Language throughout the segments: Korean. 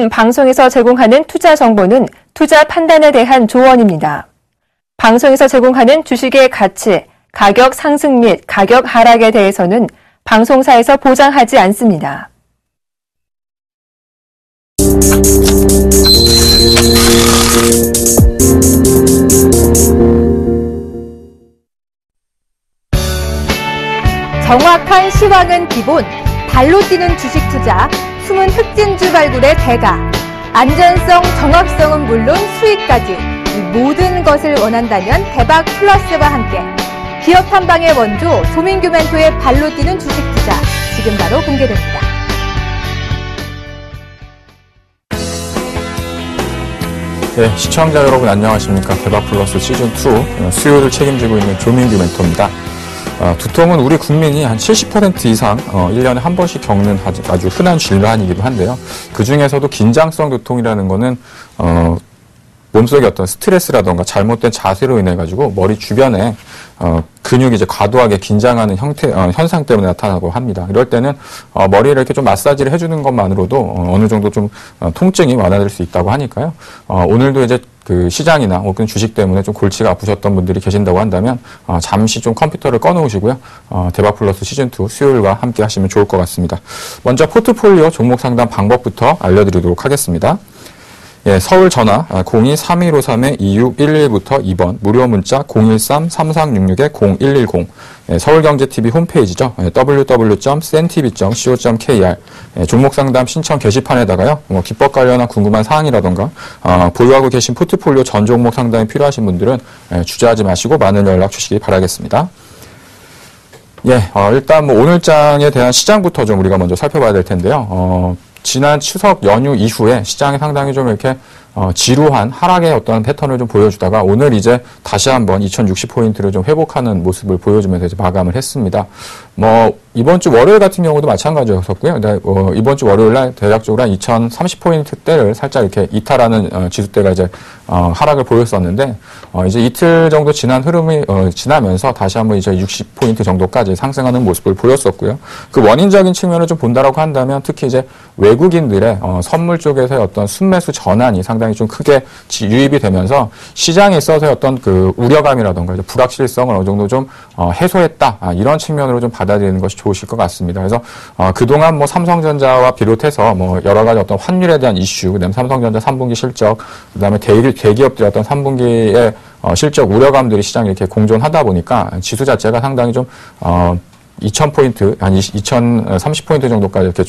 지금 방송에서 제공하는 투자 정보는 투자 판단에 대한 조언입니다. 방송에서 제공하는 주식의 가치, 가격 상승 및 가격 하락에 대해서는 방송사에서 보장하지 않습니다. 정확한 시황은 기본, 발로 뛰는 주식 투자, 숨은 흑진주 발굴의 대가, 안전성, 정확성은 물론 수익까지 이 모든 것을 원한다면 대박 플러스와 함께 기업 탐방의 원조 조민규 멘토의 발로 뛰는 주식 투자 지금 바로 공개됩니다. 네, 시청자 여러분 안녕하십니까. 대박 플러스 시즌2 수요를 책임지고 있는 조민규 멘토입니다. 두통은 우리 국민이 한 70% 이상 1년에 한 번씩 겪는 아주 흔한 질환이기도 한데요. 그중에서도 긴장성 두통이라는 거는 몸속의 어떤 스트레스라던가 잘못된 자세로 인해 가지고 머리 주변에 근육이 이제 과도하게 긴장하는 현상 때문에 나타나고 합니다. 이럴 때는 머리를 이렇게 좀 마사지를 해주는 것만으로도 어느 정도 좀 통증이 완화될 수 있다고 하니까요. 오늘도 이제 그 시장이나 혹은 주식 때문에 좀 골치가 아프셨던 분들이 계신다고 한다면 잠시 좀 컴퓨터를 꺼놓으시고요. 대박 플러스 시즌2 수요일과 함께 하시면 좋을 것 같습니다. 먼저 포트폴리오 종목 상담 방법부터 알려드리도록 하겠습니다. 예, 서울 전화 02-3153-2611부터 2번, 무료 문자 013-3366-0110, 예, 서울경제TV 홈페이지죠. 예, www.cntv.co.kr, 예, 종목 상담 신청 게시판에다가요. 기법 관련한 궁금한 사항이라던가 보유하고 계신 포트폴리오 전 종목 상담이 필요하신 분들은 주저하지 마시고 많은 연락 주시기 바라겠습니다. 예, 일단 오늘 장에 대한 시장부터 좀 우리가 먼저 살펴봐야 될 텐데요. 지난 추석 연휴 이후에 시장이 상당히 좀 이렇게 지루한 하락의 어떤 패턴을 좀 보여주다가 오늘 이제 다시 한번 2060포인트를 좀 회복하는 모습을 보여주면서 이제 마감을 했습니다. 이번 주 월요일 같은 경우도 마찬가지였었고요. 이번 주 월요일 날 대략적으로 한 2030포인트대를 살짝 이렇게 이탈하는 지수대가 이제 하락을 보였었는데 이제 이틀 정도 지난 흐름이 지나면서 다시 한번 이제 60포인트 정도까지 상승하는 모습을 보였었고요. 그 원인적인 측면을 좀 본다라고 한다면 특히 이제 외국인들의 선물 쪽에서의 어떤 순매수 전환이 상당히 좀 크게 유입이 되면서 시장에 있어서의 어떤 그 우려감이라던가 불확실성을 어느 정도 좀 해소했다, 이런 측면으로 좀 받아들이는 것이 좋으실 것 같습니다. 그래서 그동안 삼성전자와 비롯해서 여러 가지 어떤 환율에 대한 이슈, 그다음에 삼성전자 3분기 실적, 그다음에 대기업들의 어떤 3분기의 실적 우려감들이 시장에 이렇게 공존하다 보니까 지수 자체가 상당히 좀 2000포인트, 한 2030포인트 정도까지 이렇게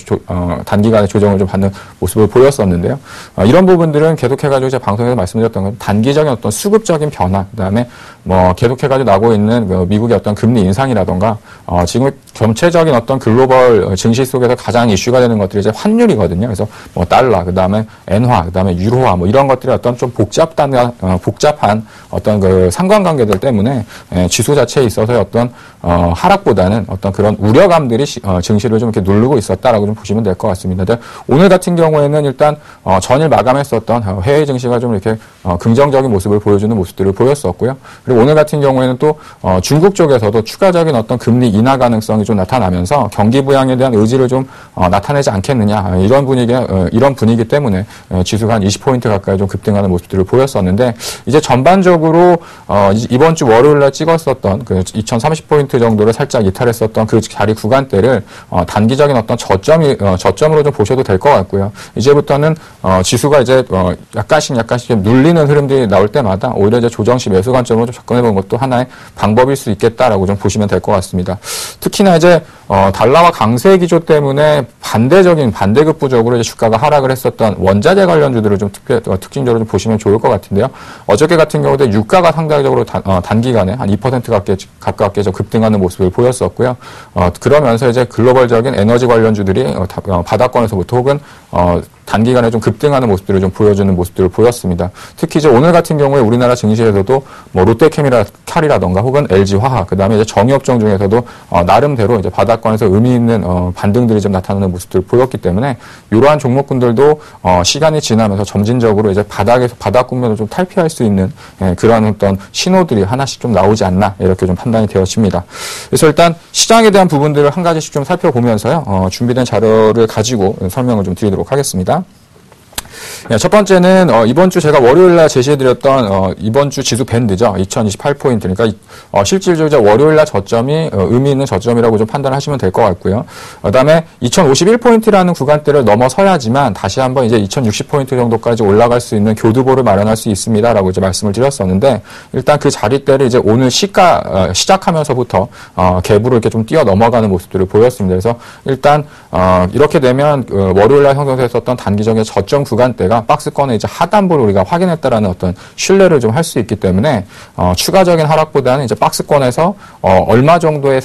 단기간에 조정을 좀 받는 모습을 보였었는데요. 이런 부분들은 계속해가지고 제가 방송에서 말씀드렸던 건 단기적인 어떤 수급적인 변화, 그 다음에 계속해가지고 나고 있는 미국의 어떤 금리 인상이라던가, 지금 전체적인 어떤 글로벌 증시 속에서 가장 이슈가 되는 것들이 이제 환율이거든요. 그래서 달러, 그 다음에 엔화, 그 다음에 유로화, 이런 것들이 어떤 좀 복잡한 어떤 그 상관관계들 때문에 지수 자체에 있어서의 어떤 하락보다는 어떤 그런 우려감들이 증시를 좀 이렇게 누르고 있었다라고 좀 보시면 될 것 같습니다. 오늘 같은 경우에는 일단 전일 마감했었던 해외 증시가 좀 이렇게 긍정적인 모습을 보여주는 모습들을 보였었고요. 그리고 오늘 같은 경우에는 또 중국 쪽에서도 추가적인 어떤 금리 인하 가능성이 좀 나타나면서 경기 부양에 대한 의지를 좀 나타내지 않겠느냐, 이런 분위기 때문에 지수가 한 20포인트 가까이 좀 급등하는 모습들을 보였었는데, 이제 전반적으로 이번 주 월요일날 찍었었던 그 2030포인트 정도를 살짝 이탈했었던 그 자리 구간대를 단기적인 어떤 저점으로 좀 보셔도 될 것 같고요. 이제부터는 지수가 이제 약간씩 눌리는 흐름들이 나올 때마다 오히려 이제 조정시 매수 관점으로 좀 접근해 보는 것도 하나의 방법일 수 있겠다라고 좀 보시면 될 것 같습니다. 특히나 이제 달러와 강세 기조 때문에 반대급부적으로 이제 주가가 하락을 했었던 원자재 관련주들을 좀 특징적으로 좀 보시면 좋을 것 같은데요. 어저께 같은 경우도 유가가 상대적으로 단기간에 한 2% 가깝게 좀 급등하는 모습을 보였었고요. 그러면서 이제 글로벌적인 에너지 관련주들이 바닥권에서부터 혹은 단기간에 좀 급등하는 모습들을 좀 보여주는 모습들을 보였습니다. 특히 이제 오늘 같은 경우에 우리나라 증시에서도 롯데캐리라던가 혹은 LG화학, 그 다음에 이제 정유업종 중에서도 나름대로 이제 바닥권에서 의미 있는 반등들이 좀 나타나는 모습들을 보였기 때문에 이러한 종목군들도 시간이 지나면서 점진적으로 이제 바닥 국면을 좀 탈피할 수 있는 그런 어떤 신호들이 하나씩 좀 나오지 않나, 이렇게 좀 판단이 되어집니다. 그래서 일단 시장에 대한 부분들을 한 가지씩 좀 살펴보면서요, 준비된 자료를 가지고 설명을 좀 드리도록 하겠습니다. 첫 번째는 이번 주 제가 월요일날 제시해드렸던 이번 주 지수 밴드죠. 2028포인트. 그러니까 실질적으로 월요일날 저점이 의미 있는 저점이라고 좀 판단하시면 될 것 같고요. 그다음에 2051포인트라는 구간대를 넘어서야지만 다시 한번 이제 2060포인트 정도까지 올라갈 수 있는 교두보를 마련할 수 있습니다라고 이제 말씀을 드렸었는데 일단 그 자리대를 이제 오늘 시작하면서부터 갭으로 이렇게 좀 뛰어 넘어가는 모습들을 보였습니다. 그래서 일단 이렇게 되면 월요일날 형성됐었던 단기적인 저점 구간대가 박스권의 이제 하단부를 우리가 확인했다라는 어떤 신뢰를 좀 할 수 있기 때문에 추가적인 하락보다는 이제 박스권에서 얼마 정도의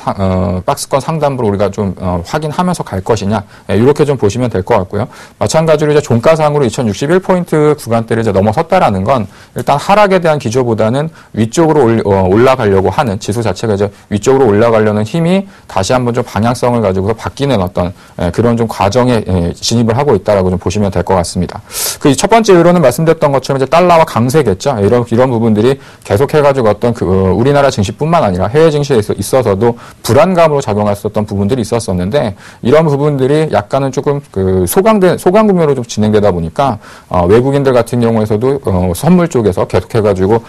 박스권 상단부를 우리가 좀 확인하면서 갈 것이냐 이렇게 좀 보시면 될 것 같고요. 마찬가지로 이제 종가상으로 2061포인트 구간대를 이제 넘어섰다라는 건 일단 하락에 대한 기조보다는 위쪽으로 올라가려고 하는 지수 자체가 이제 위쪽으로 올라가려는 힘이 다시 한번 좀 방향성을 가지고서 바뀌는 어떤 그런 좀 과정에 진입을 하고 있다라고 좀 보시면 될 것 같습니다. 그 첫 번째 이유로는 말씀드렸던 것처럼 이제 달러와 강세겠죠. 이런 부분들이 계속해가지고 어떤 우리나라 증시뿐만 아니라 해외 증시에 있어서도 불안감으로 작용했었던 부분들이 있었었는데 이런 부분들이 약간은 조금 소강 구매로 좀 진행되다 보니까 외국인들 같은 경우에서도 선물 쪽에서 계속해가지고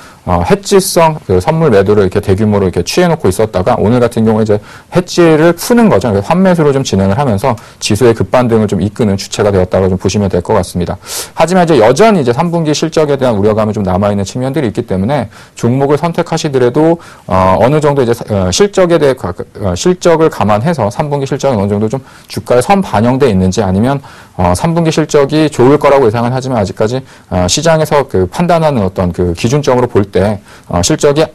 해지성 선물 매도를 이렇게 대규모로 이렇게 취해놓고 있었다가 오늘 같은 경우에 이제 해지를 푸는 거죠. 환매수로 좀 진행을 하면서 지수의 급반등을 좀 이끄는 주체가 되었다고 좀 보시면 될 것 같습니다. 하지만 이제 여전히 이제 3분기 실적에 대한 우려감이 좀 남아있는 측면들이 있기 때문에 종목을 선택하시더라도 어느 정도 이제 실적에 대해 실적을 감안해서 3분기 실적이 어느 정도 좀 주가에 선 반영돼 있는지 아니면 3분기 실적이 좋을 거라고 예상은 하지만 아직까지 시장에서 판단하는 어떤 기준점으로 볼 때 실적이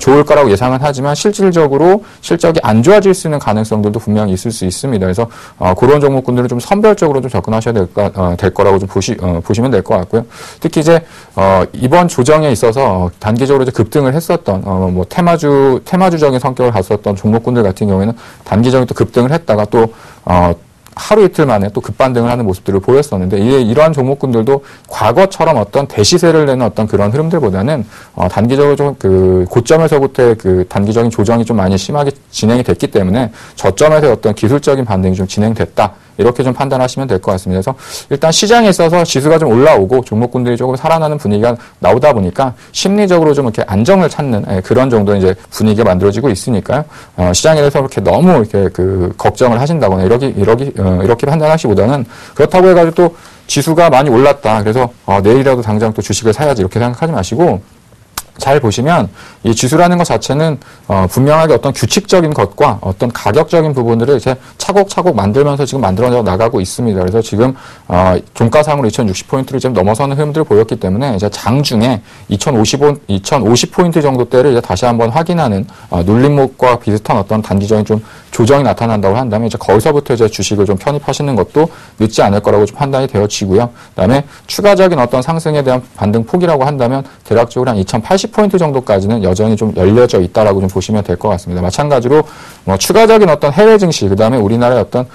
좋을 거라고 예상은 하지만 실질적으로 실적이 안 좋아질 수 있는 가능성들도 분명히 있을 수 있습니다. 그래서 그런 종목군들은 좀 선별적으로 좀 접근하셔야 될 거라고 좀 보시면 될 것 같고요. 특히 이제 이번 조정에 있어서 단기적으로 이제 급등을 했었던 뭐 테마주적인 성격을 갖췄던 종목군들 같은 경우에는 단기적인 또 급등을 했다가 또 하루 이틀 만에 또 급반등을 하는 모습들을 보였었는데 이러한 종목군들도 과거처럼 어떤 대시세를 내는 어떤 그런 흐름들보다는 단기적으로 좀 고점에서부터의 단기적인 조정이 좀 많이 심하게 진행이 됐기 때문에 저점에서 어떤 기술적인 반등이 좀 진행됐다. 이렇게 좀 판단하시면 될 것 같습니다. 그래서 일단 시장에 있어서 지수가 좀 올라오고 종목군들이 조금 살아나는 분위기가 나오다 보니까 심리적으로 좀 이렇게 안정을 찾는 그런 정도의 이제 분위기가 만들어지고 있으니까요. 시장에 대해서 그렇게 너무 이렇게 걱정을 하신다거나 이렇게 판단하시보다는 그렇다고 해가지고 또 지수가 많이 올랐다. 그래서 내일이라도 당장 또 주식을 사야지 이렇게 생각하지 마시고 잘 보시면 이 지수라는 것 자체는 분명하게 어떤 규칙적인 것과 어떤 가격적인 부분들을 이제 차곡차곡 만들면서 지금 만들어 나가고 있습니다. 그래서 지금 종가상으로 2060포인트를 좀 넘어서는 흐름들을 보였기 때문에 이제 장중에 2050포인트 정도대를 이제 다시 한번 확인하는 눌림목과 비슷한 어떤 단기적인 좀 조정이 나타난다고 한다면 이제 거기서부터 이제 주식을 좀 편입하시는 것도 늦지 않을 거라고 좀 판단이 되어지고요. 그다음에 추가적인 어떤 상승에 대한 반등 폭이라고 한다면 대략적으로 한 2080포인트 정도까지는 여전히 좀 열려져 있다라고 좀 보시면 될 것 같습니다. 마찬가지로 추가적인 어떤 해외 증시, 그다음에 우리나라의 어떤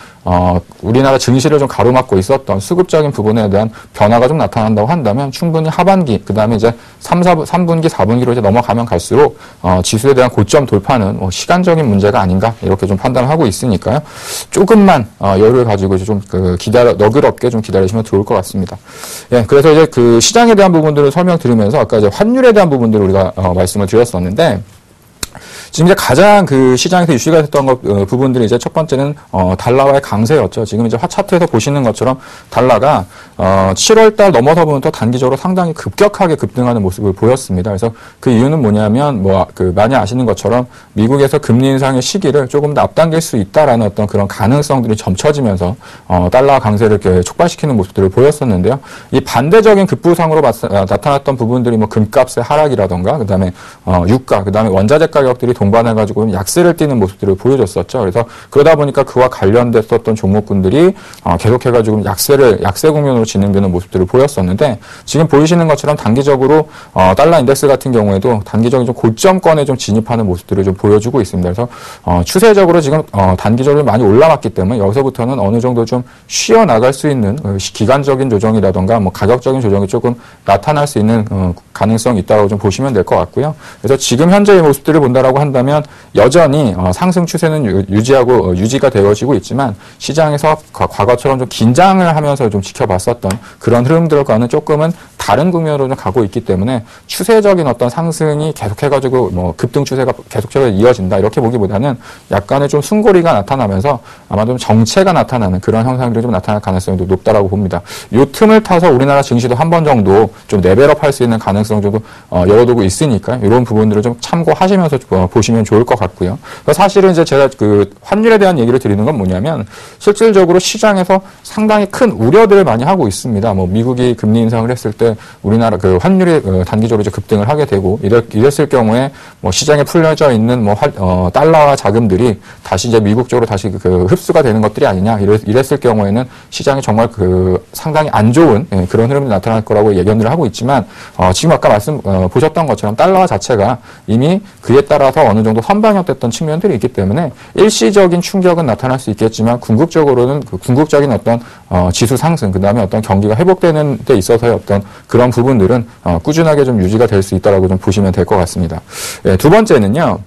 우리나라 증시를 좀 가로막고 있었던 수급적인 부분에 대한 변화가 좀 나타난다고 한다면 충분히 하반기, 그다음에 이제 3분기, 4분기로 이제 넘어가면 갈수록 지수에 대한 고점 돌파는 시간적인 문제가 아닌가 이렇게 좀 판단하고 있으니까요. 조금만 여유를 가지고 이제 좀 너그럽게 좀 기다리시면 좋을 것 같습니다. 예, 그래서 이제 시장에 대한 부분들을 설명드리면서 아까 이제 환율에 대한 부분들을 우리가 말씀을 드렸었는데. 지금 이제 가장 시장에서 이슈가 됐던 부분들이 이제 첫 번째는 달러와의 강세였죠. 지금 이제 차트에서 보시는 것처럼 달러가 7월 달 넘어서부터 단기적으로 상당히 급격하게 급등하는 모습을 보였습니다. 그래서 그 이유는 뭐냐면 많이 아시는 것처럼 미국에서 금리 인상의 시기를 조금 더 앞당길 수 있다라는 어떤 그런 가능성들이 점쳐지면서 달러 강세를 이렇게 촉발시키는 모습들을 보였었는데요. 이 반대적인 급부상으로 나타났던 부분들이 뭐 금값의 하락이라던가 그다음에 유가, 그다음에 원자재 가격들이 동반해가지고 약세를 띠는 모습들을 보여줬었죠. 그래서 그러다 보니까 그와 관련됐었던 종목군들이 계속해가지고 약세 국면으로 진행되는 모습들을 보였었는데 지금 보이시는 것처럼 단기적으로 달러 인덱스 같은 경우에도 단기적인 좀 고점권에 좀 진입하는 모습들을 좀 보여주고 있습니다. 그래서 추세적으로 지금 단기적으로 많이 올라왔기 때문에 여기서부터는 어느 정도 좀 쉬어 나갈 수 있는 기간적인 조정이라던가 뭐 가격적인 조정이 조금 나타날 수 있는 가능성이 있다고 좀 보시면 될 것 같고요. 그래서 지금 현재의 모습들을 본다라고 한다면 여전히 상승 추세는 유지가 되어지고 있지만 시장에서 과거처럼 좀 긴장을 하면서 좀 지켜봤었던 그런 흐름들과는 조금은 다른 국면으로 좀 가고 있기 때문에 추세적인 어떤 상승이 계속해가지고 뭐 급등 추세가 계속적으로 이어진다 이렇게 보기보다는 약간의 좀 숨고리가 나타나면서 아마 좀 정체가 나타나는 그런 현상들이 좀 나타날 가능성이 좀 높다라고 봅니다. 이 틈을 타서 우리나라 증시도 한 번 정도 좀 레벨업할 수 있는 가능성 정도 열어두고 있으니까 이런 부분들을 좀 참고하시면서 보시면 좋을 것 같고요. 사실은 이제 제가 그 환율에 대한 얘기를 드리는 건 뭐냐면 실질적으로 시장에서 상당히 큰 우려들을 많이 하고 있습니다. 뭐 미국이 금리 인상을 했을 때 우리나라 그 환율이 단기적으로 이제 급등을 하게 되고 이랬을 경우에 뭐 시장에 풀려져 있는 뭐 달러와 자금들이 다시 이제 미국 쪽으로 다시 그 흡수가 되는 것들이 아니냐 이랬을 경우에는 시장이 정말 그 상당히 안 좋은 그런 흐름이 나타날 거라고 예견을 하고 있지만 지금 아까 보셨던 것처럼 달러 자체가 이미 그에 따라서 어느 정도 선방역됐던 측면들이 있기 때문에 일시적인 충격은 나타날 수 있겠지만 궁극적으로는 그 궁극적인 어떤 지수 상승 그다음에 어떤 경기가 회복되는 데 있어서의 어떤 그런 부분들은 꾸준하게 좀 유지가 될 수 있다라고 좀 보시면 될 것 같습니다. 두 번째는요.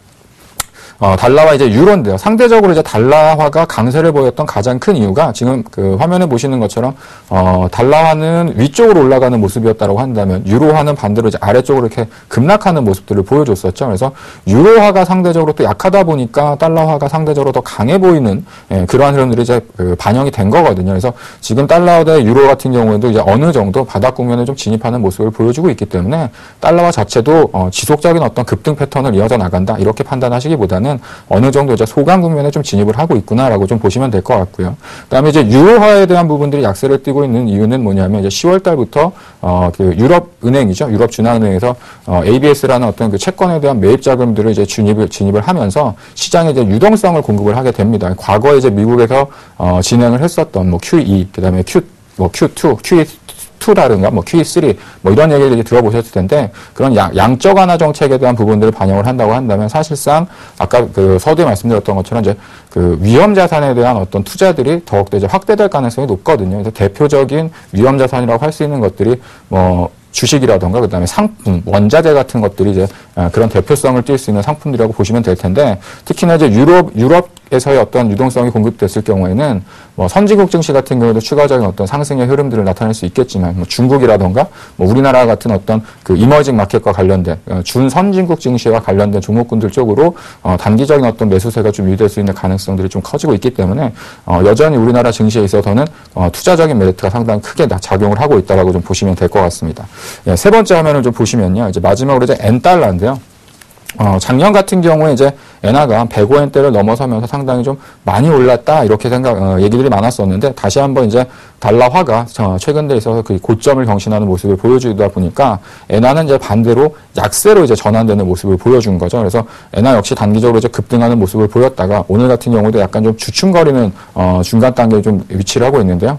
달러와 이제 유로인데요. 상대적으로 이제 달러화가 강세를 보였던 가장 큰 이유가 지금 그 화면에 보시는 것처럼 달러화는 위쪽으로 올라가는 모습이었다고 한다면 유로화는 반대로 이제 아래쪽으로 이렇게 급락하는 모습들을 보여줬었죠. 그래서 유로화가 상대적으로 또 약하다 보니까 달러화가 상대적으로 더 강해 보이는 그러한 흐름들이 이제 반영이 된 거거든요. 그래서 지금 달러 대 유로 같은 경우에도 이제 어느 정도 바닥 국면에 좀 진입하는 모습을 보여주고 있기 때문에 달러화 자체도 지속적인 어떤 급등 패턴을 이어져 나간다 이렇게 판단하시기보다는 어느 정도 이제 소강 국면에 좀 진입을 하고 있구나라고 좀 보시면 될 것 같고요. 그다음에 이제 유로화에 대한 부분들이 약세를 띠고 있는 이유는 뭐냐면 이제 10월 달부터 그 유럽 은행이죠. 유럽 준하은행에서 ABS라는 어떤 그 채권에 대한 매입 자금들을 이제 진입을 하면서 시장에 이제 유동성을 공급을 하게 됩니다. 과거에 이제 미국에서 진행을 했었던 뭐 QE 그다음에 Q2, QE2라든가 뭐 QE3 뭐 이런 얘기를 이제 들어보셨을 텐데 그런 양적 완화 정책에 대한 부분들을 반영을 한다고 한다면 사실상 아까 그 서두에 말씀드렸던 것처럼 이제 그 위험 자산에 대한 어떤 투자들이 더욱더 이제 확대될 가능성이 높거든요. 그래서 대표적인 위험 자산이라고 할 수 있는 것들이 뭐 주식이라던가 그다음에 상품, 원자재 같은 것들이 이제 그런 대표성을 띌 수 있는 상품들이라고 보시면 될 텐데 특히나 이제 유럽에서의 어떤 유동성이 공급됐을 경우에는 뭐 선진국 증시 같은 경우도 추가적인 어떤 상승의 흐름들을 나타낼 수 있겠지만 뭐 중국이라던가 뭐 우리나라 같은 어떤 그 이머징 마켓과 관련된 준선진국 증시와 관련된 종목군들 쪽으로 단기적인 어떤 매수세가 좀 유지될 수 있는 가능성들이 좀 커지고 있기 때문에 여전히 우리나라 증시에 있어서는 투자적인 메리트가 상당히 크게 작용을 하고 있다라고 좀 보시면 될 것 같습니다. 예, 세 번째 화면을 좀 보시면요. 이제 마지막으로 이제 엔달러인데요. 작년 같은 경우에 이제 엔화가 105엔대를 넘어서면서 상당히 좀 많이 올랐다 이렇게 얘기들이 많았었는데 다시 한번 이제 달러화가 최근 에 있어서 그 고점을 경신하는 모습을 보여주다 보니까 엔화는 이제 반대로 약세로 이제 전환되는 모습을 보여준 거죠. 그래서 엔화 역시 단기적으로 이제 급등하는 모습을 보였다가 오늘 같은 경우도 약간 좀 주춤거리는 중간 단계에 좀 위치를 하고 있는데요.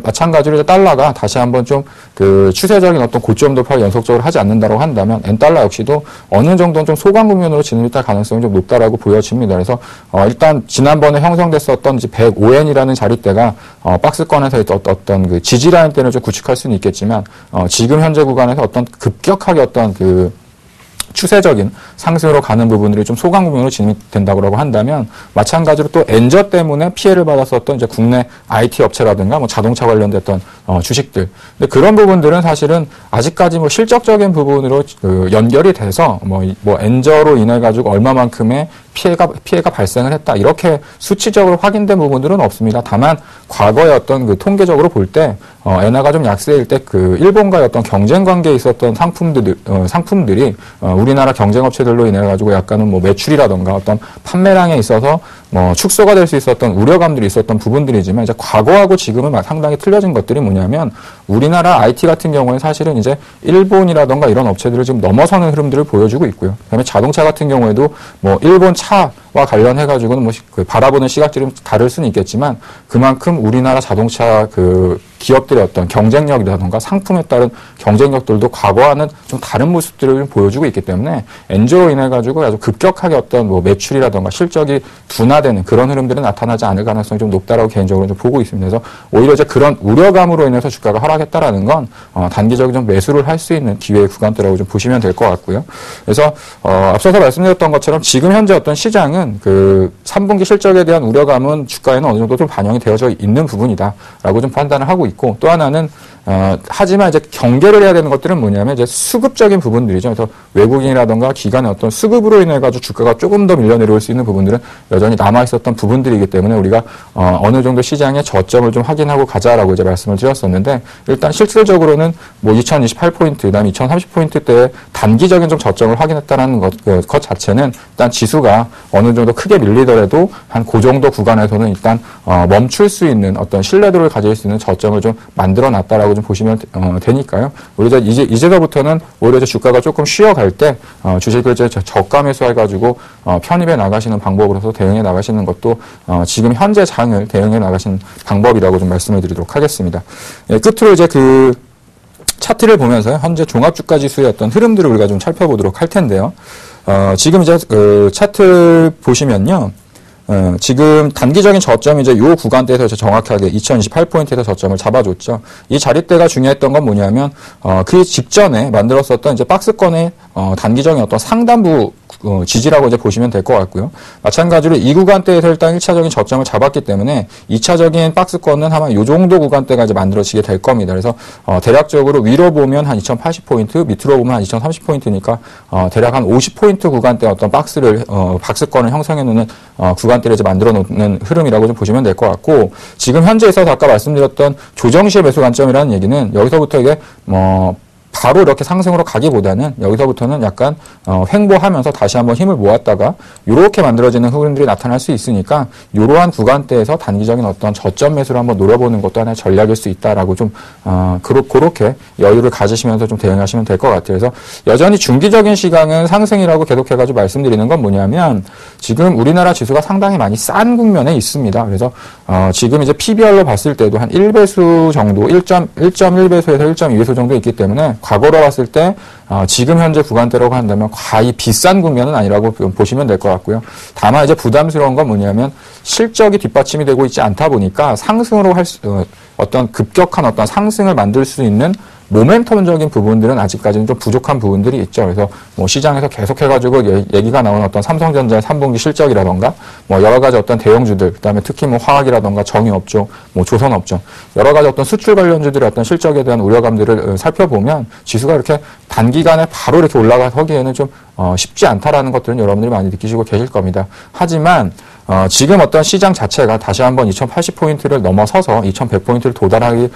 마찬가지로 이제 달러가 다시 한번 좀 그 추세적인 어떤 고점 돌파를 연속적으로 하지 않는다고 한다면 엔달러 역시도 어느 정도는 좀 소강 국면으로 진입할 가능성이 좀 높다라고 보여집니다. 그래서 일단 지난번에 형성됐었던 이제 105엔이라는 자리대가 박스권에서 어떤 그 지지라인 때는 좀 구축할 수는 있겠지만 지금 현재 구간에서 어떤 급격하게 어떤 그 추세적인 상승으로 가는 부분들이 좀 소강 국면으로 진입된다고 한다면 마찬가지로 또 엔저 때문에 피해를 받았었던 이제 국내 IT 업체라든가 뭐 자동차 관련됐던 주식들. 근데 그런 부분들은 사실은 아직까지 뭐 실적적인 부분으로 연결이 돼서 뭐 엔저로 인해 가지고 얼마만큼의 피해가 발생을 했다. 이렇게 수치적으로 확인된 부분들은 없습니다. 다만 과거의 어떤 그 통계적으로 볼 때 엔화가 좀 약세일 때 그 일본과의 어떤 경쟁 관계에 있었던 상품들이 우리나라 경쟁업체들로 인해 가지고 약간은 뭐 매출이라던가 어떤 판매량에 있어서 뭐 축소가 될 수 있었던 우려감들이 있었던 부분들이지만 이제 과거하고 지금은 상당히 틀려진 것들이 뭐냐면 우리나라 IT 같은 경우는 사실은 이제 일본이라던가 이런 업체들을 지금 넘어서는 흐름들을 보여주고 있고요. 그다음에 자동차 같은 경우에도 뭐 일본 차와 관련해 가지고는 뭐 바라보는 시각들이 좀 다를 수는 있겠지만 그만큼 우리나라 자동차 그 기업들의 어떤 경쟁력이라던가 상품에 따른 경쟁력들도 과거와는 좀 다른 모습들을 좀 보여주고 있기 때문에 엔저로 인해 가지고 아주 급격하게 어떤 뭐 매출이라던가 실적이 둔화되는 그런 흐름들이 나타나지 않을 가능성이 좀 높다라고 개인적으로 좀 보고 있습니다. 그래서 오히려 이제 그런 우려감으로 인해서 주가가 하락이 시작했다라는 건 단기적인 좀 매수를 할 수 있는 기회의 구간대라고 좀 보시면 될 것 같고요. 그래서 앞서서 말씀드렸던 것처럼 지금 현재 어떤 시장은 그 3분기 실적에 대한 우려감은 주가에는 어느 정도 좀 반영이 되어져 있는 부분이다라고 좀 판단을 하고 있고, 또 하나는 하지만 이제 경계를 해야 되는 것들은 뭐냐면 이제 수급적인 부분들이죠. 그래서 외국인이라던가 기관의 어떤 수급으로 인해 가지고 주가가 조금 더 밀려 내려올 수 있는 부분들은 여전히 남아 있었던 부분들이기 때문에 우리가 어느 정도 시장의 저점을 좀 확인하고 가자라고 이제 말씀을 드렸었는데, 일단 실질적으로는 뭐 2028포인트, 그다음에 2030포인트대의 단기적인 좀 저점을 확인했다라는 것 자체는 일단 지수가 어느 정도 크게 밀리더라도 한 그 정도 구간에서는 일단 멈출 수 있는 어떤 신뢰도를 가질 수 있는 저점을 좀 만들어 놨다라고 좀 보시면 되니까요. 우리가 이제서부터는 오히려 이제 주가가 조금 쉬어갈 때 주식을 이제 저가 매수해가지고 편입해 나가시는 방법으로서 대응해 나가시는 것도 지금 현재 장을 대응해 나가시는 방법이라고 좀 말씀을 드리도록 하겠습니다. 예, 끝으로 이제 그 차트를 보면서 현재 종합주가 지수의 어떤 흐름들을 우리가 좀 살펴보도록 할 텐데요. 지금 이제 차트를 보시면요. 지금 단기적인 저점이 이제 요 구간대에서 정확하게 2028포인트에서 저점을 잡아줬죠. 이 자리대가 중요했던 건 뭐냐면, 그 직전에 만들었었던 이제 박스권의, 단기적인 어떤 상단부, 지지라고 이제 보시면 될 것 같고요. 마찬가지로 이 구간대에서 일단 1차적인 저점을 잡았기 때문에 2차적인 박스권은 아마 요 정도 구간대가 이제 만들어지게 될 겁니다. 그래서, 대략적으로 위로 보면 한 2080포인트, 밑으로 보면 한 2030포인트니까, 대략 한 50포인트 구간대 어떤 박스권을 형성해 놓는, 구간대를 이제 만들어 놓는 흐름이라고 좀 보시면 될 것 같고, 지금 현재 있어서 아까 말씀드렸던 조정시의 매수 관점이라는 얘기는 여기서부터 이게 바로 이렇게 상승으로 가기보다는 여기서부터는 약간 횡보하면서 다시 한번 힘을 모았다가 이렇게 만들어지는 흐름들이 나타날 수 있으니까 이러한 구간대에서 단기적인 어떤 저점 매수를 한번 노려보는 것도 하나의 전략일 수 있다라고 좀 그렇게 여유를 가지시면서 좀 대응하시면 될 것 같아요. 그래서 여전히 중기적인 시각은 상승이라고 계속해가지고 말씀드리는 건 뭐냐면, 지금 우리나라 지수가 상당히 많이 싼 국면에 있습니다. 그래서 지금 이제 PBR로 봤을 때도 한 1배수 정도, 1.1배수에서 1.2배수 정도 있기 때문에 과거로 봤을 때 지금 현재 구간대라고 한다면 과히 비싼 국면은 아니라고 보시면 될 것 같고요. 다만 이제 부담스러운 건 뭐냐면 실적이 뒷받침이 되고 있지 않다 보니까 상승으로 어떤 급격한 어떤 상승을 만들 수 있는 모멘텀적인 부분들은 아직까지는 좀 부족한 부분들이 있죠. 그래서 뭐 시장에서 계속해가지고 얘기가 나오는 어떤 삼성전자의 3분기 실적이라던가 뭐 여러 가지 어떤 대형주들, 그다음에 특히 뭐 화학이라던가 정유업종, 뭐 조선업종, 여러 가지 어떤 수출 관련주들의 어떤 실적에 대한 우려감들을 살펴보면 지수가 이렇게 단기간에 바로 이렇게 올라가기에는 좀 쉽지 않다라는 것들은 여러분들이 많이 느끼시고 계실 겁니다. 하지만 지금 어떤 시장 자체가 다시 한번 2080포인트를 넘어서서 2100포인트를 도달하는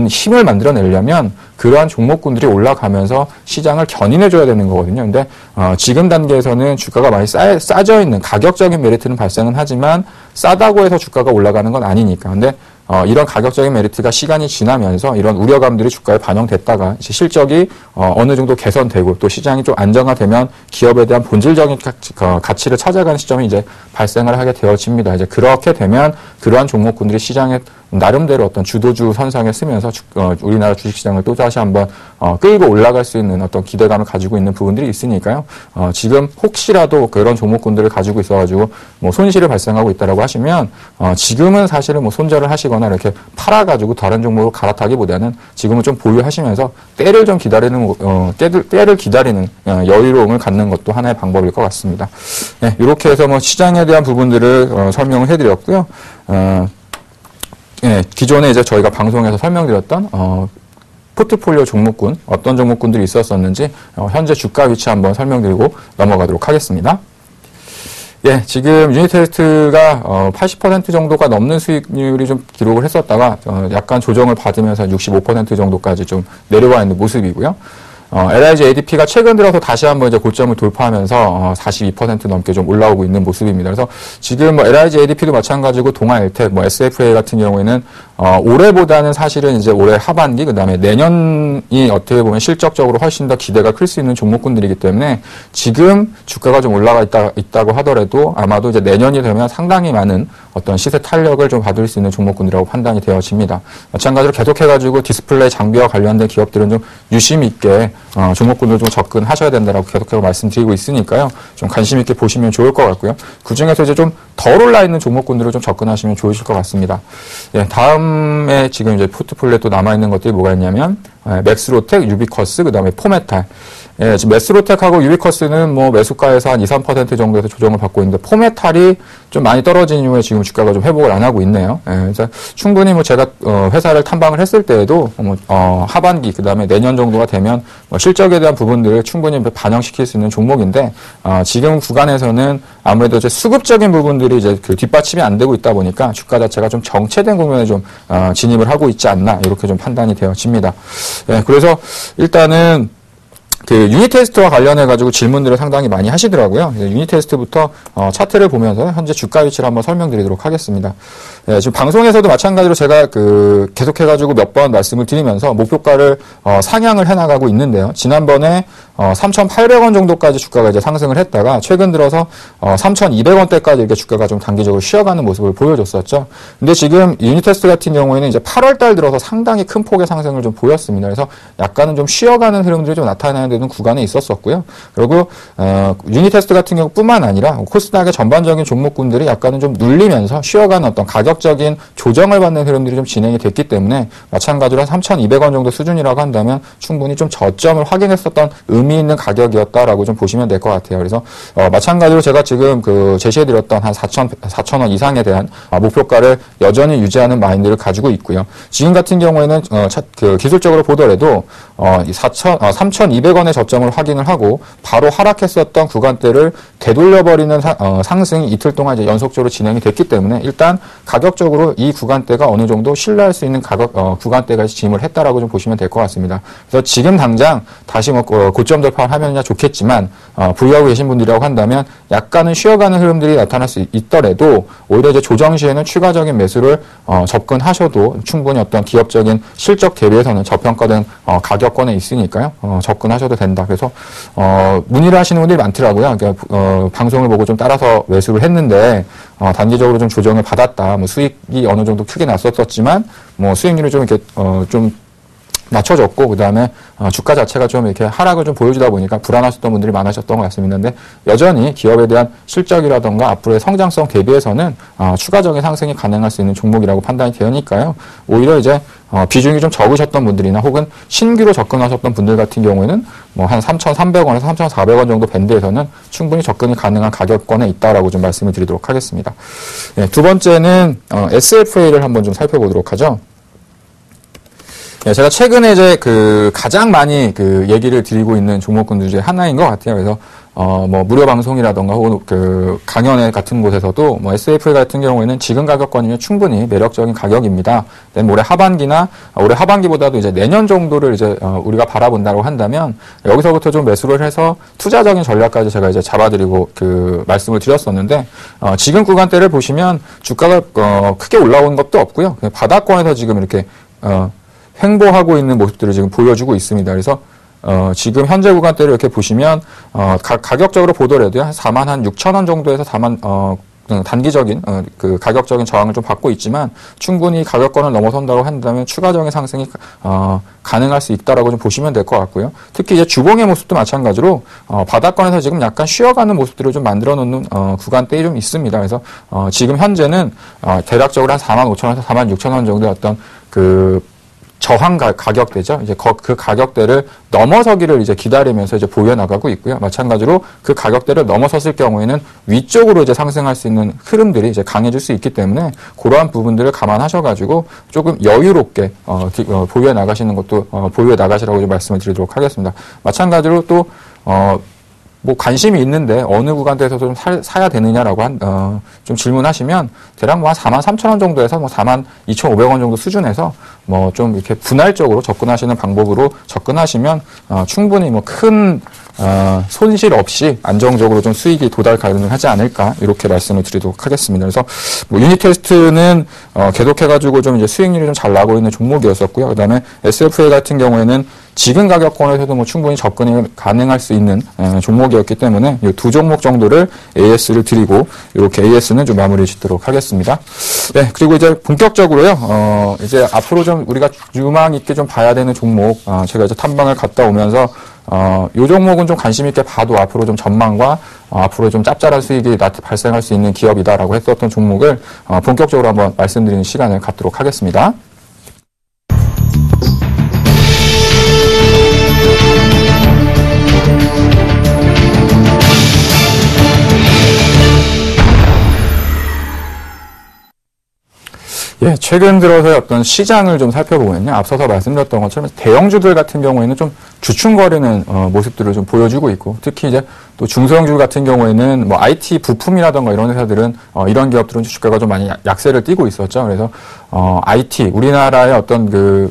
힘을 만들어내려면 그러한 종목군들이 올라가면서 시장을 견인해줘야 되는 거거든요. 근데 지금 단계에서는 주가가 많이 싸져 있는 가격적인 메리트는 발생은 하지만 싸다고 해서 주가가 올라가는 건 아니니까. 근데 이런 가격적인 메리트가 시간이 지나면서 이런 우려감들이 주가에 반영됐다가 이제 실적이 어느 정도 개선되고 또 시장이 좀 안정화되면 기업에 대한 본질적인 가치를 찾아가는 시점이 이제 발생을 하게 되어집니다. 이제 그렇게 되면 그러한 종목군들이 시장에 나름대로 어떤 주도주 선상에 쓰면서 우리나라 주식시장을 또 다시 한번 끌고 올라갈 수 있는 어떤 기대감을 가지고 있는 부분들이 있으니까요. 지금 혹시라도 그런 종목군들을 가지고 있어가지고 뭐 손실을 발생하고 있다라고 하시면 지금은 사실은 뭐 손절을 하시거나 이렇게 팔아가지고 다른 종목으로 갈아타기보다는 지금은 좀 보유하시면서 때를 좀 기다리는 때를 기다리는 여유로움을 갖는 것도 하나의 방법일 것 같습니다. 네, 이렇게 해서 뭐 시장에 대한 부분들을 설명을 해드렸고요. 예, 기존에 이제 저희가 방송에서 설명드렸던 포트폴리오 종목군, 어떤 종목군들이 있었었는지 현재 주가 위치 한번 설명드리고 넘어가도록 하겠습니다. 예, 지금 유니테스트가 80% 정도가 넘는 수익률이 좀 기록을 했었다가 약간 조정을 받으면서 65% 정도까지 좀 내려와 있는 모습이고요. LIG ADP가 최근 들어서 다시 한번 이제 고점을 돌파하면서 42% 넘게 좀 올라오고 있는 모습입니다. 그래서 지금 뭐 LIG ADP도 마찬가지고 동아일텍, 뭐 SFA 같은 경우에는 올해보다는 사실은 이제 올해 하반기, 그다음에 내년이 어떻게 보면 실적적으로 훨씬 더 기대가 클 수 있는 종목군들이기 때문에 지금 주가가 좀 올라가 있다고 하더라도 아마도 이제 내년이 되면 상당히 많은 어떤 시세 탄력을 좀 받을 수 있는 종목군이라고 판단이 되어집니다. 마찬가지로 계속해가지고 디스플레이 장비와 관련된 기업들은 좀 유심 있게 종목군을 좀 접근하셔야 된다라고 계속해서 말씀드리고 있으니까요. 좀 관심 있게 보시면 좋을 것 같고요. 그 중에서 이제 좀 덜 올라 있는 종목군들을 좀 접근하시면 좋으실 것 같습니다. 예, 다음에 지금 이제 포트폴리오에 또 남아 있는 것들이 뭐가 있냐면 맥스로텍, 유비커스, 그다음에 포메탈. 예, 지금 맥스로텍하고 유비커스는 뭐 매수가에서 한 2, 3% 정도에서 조정을 받고 있는데 포메탈이 좀 많이 떨어진 이후에 지금 주가가 좀 회복을 안 하고 있네요. 예, 그래서 충분히 뭐 제가 회사를 탐방을 했을 때에도 하반기 그다음에 내년 정도가 되면 실적에 대한 부분들을 충분히 반영시킬 수 있는 종목인데 지금 구간에서는 아무래도 이제 수급적인 부분들이 이제 그 뒷받침이 안 되고 있다 보니까 주가 자체가 좀 정체된 국면에 좀 진입을 하고 있지 않나 이렇게 좀 판단이 되어집니다. 예, 그래서 일단은 그 유닛 테스트와 관련해 가지고 질문들을 상당히 많이 하시더라고요. 유닛 테스트부터 차트를 보면서 현재 주가 위치를 한번 설명드리도록 하겠습니다. 예, 지금 방송에서도 마찬가지로 제가 그 계속해 가지고 몇 번 말씀을 드리면서 목표가를 상향을 해 나가고 있는데요. 지난번에 3,800원 정도까지 주가가 이제 상승을 했다가 최근 들어서 3,200원대까지 이렇게 주가가 좀 단기적으로 쉬어가는 모습을 보여줬었죠. 근데 지금 유닛 테스트 같은 경우에는 이제 8월 달 들어서 상당히 큰 폭의 상승을 좀 보였습니다. 그래서 약간은 좀 쉬어가는 흐름들이 좀 나타나는 되는 구간에 있었었고요. 그리고 유닛 테스트 같은 경우뿐만 아니라 코스닥의 전반적인 종목군들이 약간은 좀 눌리면서 쉬어가는 어떤 가격적인 조정을 받는 흐름들이 좀 진행이 됐기 때문에 마찬가지로 한 3,200원 정도 수준이라고 한다면 충분히 좀 저점을 확인했었던 의미 있는 가격이었다라고 좀 보시면 될 것 같아요. 그래서 마찬가지로 제가 지금 그 제시해드렸던 한 4,000원 이상에 대한 목표가를 여전히 유지하는 마인드를 가지고 있고요. 지금 같은 경우에는 그 기술적으로 보더라도 3,200원의 저점을 확인을 하고 바로 하락했었던 구간대를 되돌려버리는 상승이 이틀 동안 이제 연속적으로 진행이 됐기 때문에 일단 가격적으로 이 구간대가 어느 정도 신뢰할 수 있는 구간대까지 진입을 했다라고 좀 보시면 될 것 같습니다. 그래서 지금 당장 다시 뭐 고점 돌파를 하면야 좋겠지만 보유하고 계신 분들이라고 한다면 약간은 쉬어가는 흐름들이 나타날 수 있더라도 오히려 이제 조정 시에는 추가적인 매수를 접근하셔도 충분히 어떤 기업적인 실적 대비해서는 저평가된 가격권에 있으니까요. 접근하셔도 된다. 그래서 문의를 하시는 분들이 많더라고요. 그러니까 방송을 보고 좀 따라서 매수를 했는데 단기적으로 좀 조정을 받았다. 뭐 수익이 어느 정도 크게 났었지만 뭐 수익률이 좀 이렇게 좀 낮춰졌고 그다음에 주가 자체가 좀 이렇게 하락을 좀 보여주다 보니까 불안하셨던 분들이 많으셨던 것 같습니다. 근데 여전히 기업에 대한 실적이라던가 앞으로의 성장성 대비해서는 추가적인 상승이 가능할 수 있는 종목이라고 판단이 되니까요. 오히려 이제 비중이 좀 적으셨던 분들이나 혹은 신규로 접근하셨던 분들 같은 경우에는 뭐 한 3,300원에서 3,400원 정도 밴드에서는 충분히 접근이 가능한 가격권에 있다라고 좀 말씀을 드리도록 하겠습니다. 네, 두 번째는 SFA를 한번 좀 살펴보도록 하죠. 네, 제가 최근에 이제 그 가장 많이 그 얘기를 드리고 있는 종목군들 중에 하나인 것 같아요. 그래서 뭐 무료 방송이라던가 혹은 그 강연회 같은 곳에서도 뭐 SFA 같은 경우에는 지금 가격권이면 충분히 매력적인 가격입니다. 올해 하반기보다도 이제 내년 정도를 이제 우리가 바라본다고 한다면 여기서부터 좀 매수를 해서 투자적인 전략까지 제가 이제 잡아드리고 그 말씀을 드렸었는데 지금 구간대를 보시면 주가가 크게 올라온 것도 없고요. 바닥권에서 지금 이렇게 횡보하고 있는 모습들을 지금 보여주고 있습니다. 그래서 지금 현재 구간대를 이렇게 보시면 가격적으로 보더라도 한 46,000원 정도에서 단기적인 그 가격적인 저항을 좀 받고 있지만 충분히 가격권을 넘어선다고 한다면 추가적인 상승이 가능할 수 있다라고 좀 보시면 될 것 같고요. 특히 이제 주봉의 모습도 마찬가지로 바닥권에서 지금 약간 쉬어가는 모습들을 좀 만들어 놓는 구간대에 좀 있습니다. 그래서 지금 현재는 대략적으로 한 45,000원에서 46,000원 정도의 어떤 그 저항 가격대죠. 이제 그 가격대를 넘어서기를 이제 기다리면서 이제 보여 나가고 있고요. 마찬가지로 그 가격대를 넘어섰을 경우에는 위쪽으로 이제 상승할 수 있는 흐름들이 이제 강해질 수 있기 때문에 그러한 부분들을 감안하셔가지고 조금 여유롭게 보유해 나가시는 것도 보유해 나가시라고 좀 말씀을 드리도록 하겠습니다. 마찬가지로 또 뭐 관심이 있는데 어느 구간대에서 좀 사야 되느냐라고 좀 질문하시면 대략 뭐 한 43,000원 정도에서 뭐 42,500원 정도 수준에서 뭐 좀 이렇게 분할적으로 접근하시는 방법으로 접근하시면 충분히 뭐 큰 손실 없이 안정적으로 좀 수익이 도달 가능하지 않을까 이렇게 말씀을 드리도록 하겠습니다. 그래서 뭐 유닛 테스트는 계속해가지고 좀 이제 수익률이 좀 잘 나고 있는 종목이었었고요. 그다음에 SFA 같은 경우에는 지금 가격권에서도 뭐 충분히 접근이 가능할 수 있는 종목이었기 때문에 이 두 종목 정도를 AS를 드리고 이렇게 AS는 좀 마무리 짓도록 하겠습니다. 네, 그리고 이제 본격적으로요. 이제 앞으로 좀 우리가 유망 있게 좀 봐야 되는 종목, 제가 이제 탐방을 갔다 오면서 요 종목은 좀 관심 있게 봐도 앞으로 좀 전망과 앞으로 좀 짭짤한 수익이 발생할 수 있는 기업이다라고 했었던 종목을 본격적으로 한번 말씀드리는 시간을 갖도록 하겠습니다. 예, 최근 들어서의 어떤 시장을 좀 살펴보면요. 앞서서 말씀드렸던 것처럼 대형주들 같은 경우에는 좀 주춤거리는 모습들을 좀 보여주고 있고, 특히 이제 또 중소형주 같은 경우에는 뭐 IT 부품이라던가 이런 회사들은 이런 기업들은 주가가 좀 많이 약세를 띠고 있었죠. 그래서 IT 우리나라의 어떤 그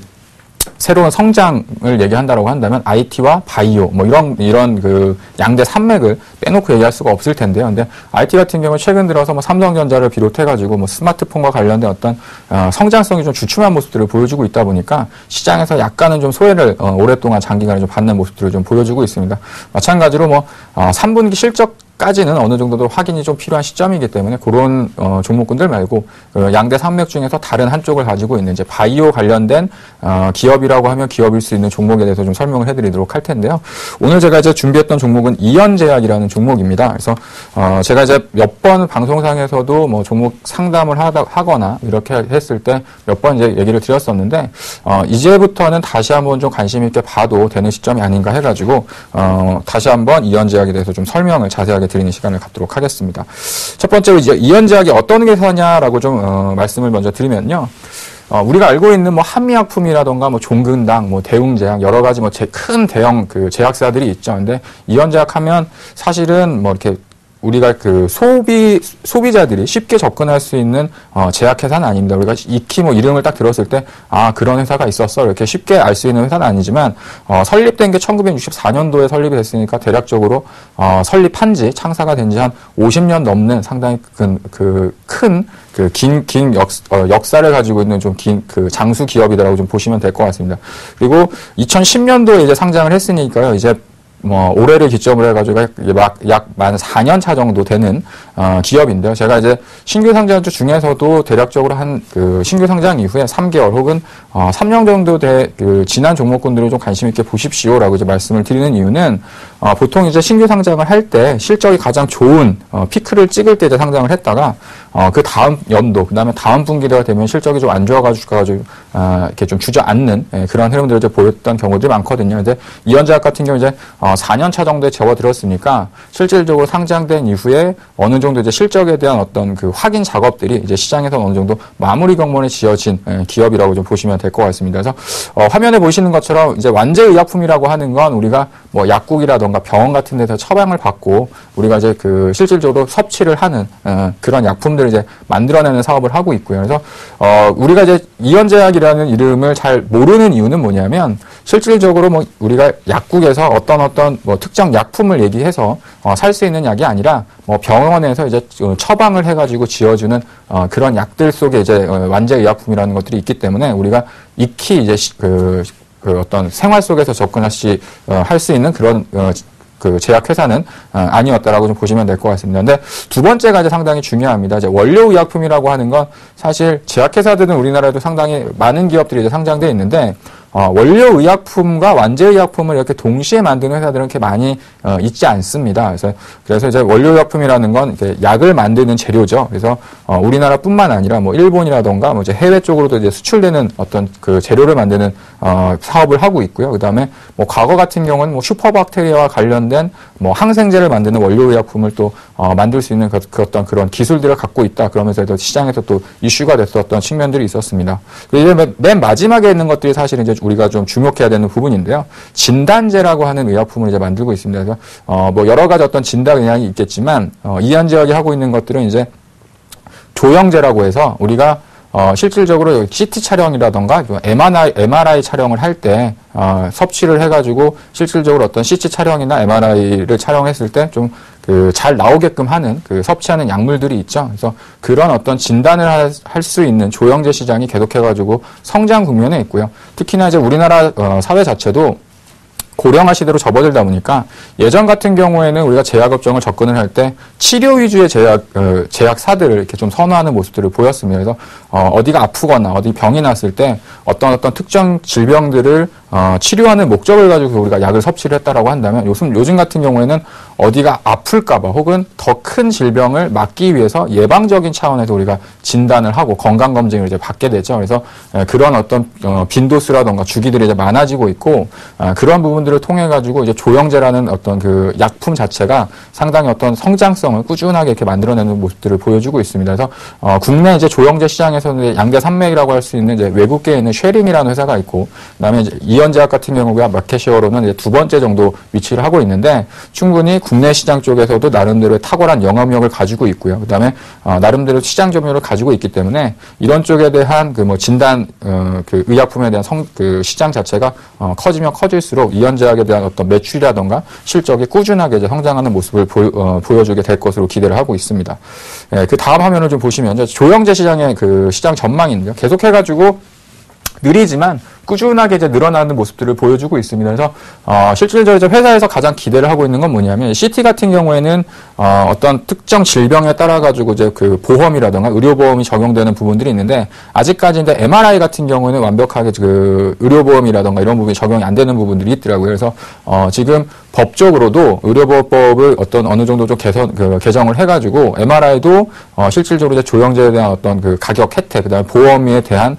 새로운 성장을 얘기한다라고 한다면 IT와 바이오 뭐 이런 그 양대 산맥을 빼놓고 얘기할 수가 없을 텐데요. 근데 IT 같은 경우 최근 들어서 뭐 삼성전자를 비롯해가지고 뭐 스마트폰과 관련된 어떤 성장성이 좀 주춤한 모습들을 보여주고 있다 보니까 시장에서 약간은 좀 소외를 오랫동안 장기간에 좀 받는 모습들을 좀 보여주고 있습니다. 마찬가지로 뭐 3분기 실적까지는 어느 정도 확인이 좀 필요한 시점이기 때문에 그런 종목군들 말고 양대 산맥 중에서 다른 한쪽을 가지고 있는 이제 바이오 관련된 기업이라고 하면 기업일 수 있는 종목에 대해서 좀 설명을 해드리도록 할 텐데요. 오늘 제가 이제 준비했던 종목은 이현제약이라는 종목입니다. 그래서 제가 이제 몇 번 방송상에서도 뭐 종목 상담을 하거나 이렇게 했을 때 몇 번 이제 얘기를 드렸었는데 이제부터는 다시 한번 좀 관심 있게 봐도 되는 시점이 아닌가 해가지고 다시 한번 이현제약에 대해서 좀 설명을 자세하게 드리는 시간을 갖도록 하겠습니다. 첫 번째로 이제 이현제약이 어떤 회사냐라고 좀 말씀을 먼저 드리면요. 우리가 알고 있는 뭐 한미약품이라던가 뭐 종근당, 뭐 대웅제약 여러 가지 뭐 큰 대형 그 제약사들이 있죠. 근데 이현제약 하면 사실은 뭐 이렇게 우리가 그 소비자들이 쉽게 접근할 수 있는 제약회사는 아닙니다. 우리가 익히 뭐 이름을 딱 들었을 때 그런 회사가 있었어 이렇게 쉽게 알 수 있는 회사는 아니지만 설립된 게 1964년도에 설립이 됐으니까 대략적으로 설립한 지 창사가 된 지 한 50년 넘는 상당히 큰 역사를 가지고 있는 좀 긴 그 장수 기업이다라고 좀 보시면 될 것 같습니다. 그리고 2010년도에 이제 상장을 했으니까요. 이제 뭐 올해를 기점으로 해가지고 약 만 4년 차 정도 되는 기업인데요. 제가 이제 신규 상장주 중에서도 대략적으로 한 그 신규 상장 이후에 3개월 혹은 3년 정도 지난 종목군들을 좀 관심 있게 보십시오라고 이제 말씀을 드리는 이유는 보통 이제 신규 상장을 할 때 실적이 가장 좋은 피크를 찍을 때 이제 상장을 했다가 그 다음 연도 그다음에 다음 분기가 되면 실적이 좀 안 좋아가지고 이렇게 좀 주저앉는 그런 흐름들을 이제 보였던 경우들이 많거든요. 근데 이현제약 같은 경우 이제 4년 차 정도에 접어들었으니까 실질적으로 상장된 이후에 어느 정도 이제 실적에 대한 어떤 그 확인 작업들이 이제 시장에서 어느 정도 마무리 경문에 지어진 기업이라고 좀 보시면 될 것 같습니다. 그래서 화면에 보시는 것처럼 이제 완제의약품이라고 하는 건 우리가 뭐 약국이라던가 병원 같은 데서 처방을 받고 우리가 이제 그 실질적으로 섭취를 하는 그런 약품들을 이제 만들어내는 사업을 하고 있고요. 그래서 우리가 이제 이현제약이라는 이름을 잘 모르는 이유는 뭐냐면 실질적으로 뭐 우리가 약국에서 어떤 뭐 특정 약품을 얘기해서 살 수 있는 약이 아니라 뭐 병원에서 이제 처방을 해가지고 지어주는 그런 약들 속에 이제 완제의약품이라는 것들이 있기 때문에 우리가 익히 이제 그 어떤 생활 속에서 할 수 있는 그런 그 제약회사는 아니었다라고 좀 보시면 될 것 같습니다. 근데 두 번째가 이제 상당히 중요합니다. 이제 원료의약품이라고 하는 건 사실 제약회사들은 우리나라에도 상당히 많은 기업들이 이제 상장되어 있는데 원료의약품과 완제의약품을 이렇게 동시에 만드는 회사들은 그렇게 많이 있지 않습니다. 그래서 이제 원료의약품이라는 건 이렇게 약을 만드는 재료죠. 그래서 우리나라뿐만 아니라 뭐 일본이라던가 뭐 이제 해외 쪽으로도 이제 수출되는 어떤 그 재료를 만드는 사업을 하고 있고요. 그다음에 뭐 과거 같은 경우는 뭐 슈퍼박테리아와 관련된 뭐 항생제를 만드는 원료의약품을 또 만들 수 있는 그 어떤 그런 기술들을 갖고 있다. 그러면서 시장에서 또 이슈가 됐었던 측면들이 있었습니다. 이제 맨 마지막에 있는 것들이 사실은 이제 우리가 좀 주목해야 되는 부분인데요. 진단제라고 하는 의약품을 이제 만들고 있습니다. 그래서 뭐 여러 가지 어떤 진단 의학이 있겠지만 이현제약이 하고 있는 것들은 이제 조영제라고 해서 우리가 실질적으로 CT 촬영이라던가 MRI 촬영을 할 때 섭취를 해가지고 실질적으로 어떤 CT 촬영이나 MRI를 촬영했을 때 좀 잘 나오게끔 하는 섭취하는 약물들이 있죠. 그래서 그런 어떤 진단을 할 수 있는 조영제 시장이 계속해가지고 성장 국면에 있고요. 특히나 이제 우리나라 사회 자체도 고령화 시대로 접어들다 보니까 예전 같은 경우에는 우리가 제약업종을 접근을 할 때 치료 위주의 제약사들을 이렇게 좀 선호하는 모습들을 보였습니다. 그래서 어디가 아프거나 어디 병이 났을 때 어떤 특정 질병들을 치료하는 목적을 가지고 우리가 약을 섭취를 했다라고 한다면 요즘 같은 경우에는 어디가 아플까봐 혹은 더 큰 질병을 막기 위해서 예방적인 차원에서 우리가 진단을 하고 건강검진을 이제 받게 되죠. 그래서 그런 어떤 빈도수라던가 주기들이 이제 많아지고 있고 그런 부분들을 통해 가지고 이제 조영제라는 어떤 그 약품 자체가 상당히 어떤 성장성을 꾸준하게 이렇게 만들어내는 모습들을 보여주고 있습니다. 그래서 국내 이제 조영제 시장에서는 양대 산맥이라고 할 수 있는 이제 외국계에 있는 쉐림이라는 회사가 있고 그다음에 이제 이연제약 같은 경우가 마켓쉐어로는 이제 두 번째 정도 위치를 하고 있는데 충분히 국내 시장 쪽에서도 나름대로의 탁월한 영업력을 가지고 있고요. 그다음에 나름대로 시장 점유율을 가지고 있기 때문에 이런 쪽에 대한 그 뭐 진단 그 의약품에 대한 그 시장 자체가 커지면 커질수록 이연제약에 대한 어떤 매출이라던가 실적이 꾸준하게 이제 성장하는 모습을 보여주게 될 것으로 기대를 하고 있습니다. 예, 그 다음 화면을 좀 보시면 이제 조영제 시장의 그 시장 전망인데요. 계속해가지고 느리지만 꾸준하게 이제 늘어나는 모습들을 보여주고 있습니다. 그래서 실질적으로 이제 회사에서 가장 기대를 하고 있는 건 뭐냐면 CT 같은 경우에는 어떤 특정 질병에 따라 가지고 이제 그 보험이라든가 의료보험이 적용되는 부분들이 있는데 아직까지 이제 MRI 같은 경우에는 완벽하게 그 의료보험이라든가 이런 부분이 적용이 안 되는 부분들이 있더라고요. 그래서 지금 법적으로도 의료보험법을 어느 정도 좀 개정을 해가지고 MRI도 실질적으로 이제 조영제에 대한 어떤 그 가격 혜택, 그다음에 보험에 대한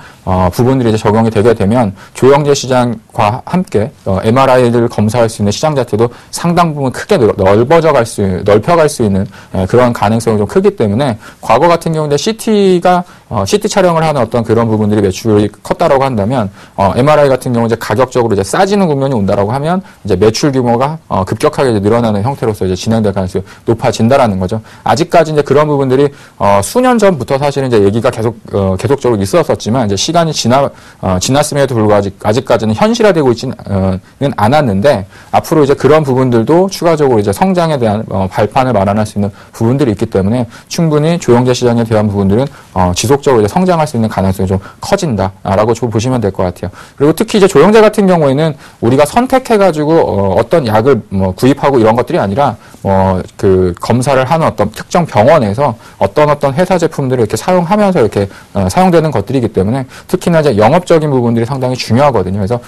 부분들이 이제 적용이 되게 되면 조영제 시장과 함께 MRI를 검사할 수 있는 시장 자체도 상당 부분 크게 넓혀갈 수 있는 그런 가능성이 좀 크기 때문에 과거 같은 경우에 CT가 CT 촬영을 하는 어떤 그런 부분들이 매출이 컸다라고 한다면 MRI 같은 경우 이제 가격적으로 이제 싸지는 국면이 온다라고 하면 이제 매출 규모가 급격하게 이제 늘어나는 형태로서 이제 진행될 가능성이 높아진다라는 거죠. 아직까지 이제 그런 부분들이 수년 전부터 사실은 이제 얘기가 계속적으로 있었었지만 이제 시간이 지났음에도 불구하고 아직까지는 현실화되고 있지는 않았는데 앞으로 이제 그런 부분들도 추가적으로 이제 성장에 대한 발판을 마련할 수 있는 부분들이 있기 때문에 충분히 조영제 시장에 대한 부분들은 지속적으로 이제 성장할 수 있는 가능성이 좀 커진다라고 좀 보시면 될 것 같아요. 그리고 특히 이제 조영제 같은 경우에는 우리가 선택해가지고 어떤 약을 뭐 구입하고 이런 것들이 아니라 그 검사를 하는 어떤 특정 병원에서 어떤 회사 제품들을 이렇게 사용하면서 이렇게 사용되는 것들이기 때문에 특히나 이제 영업적인 부분들이 상당히 중요하거든요. 그래서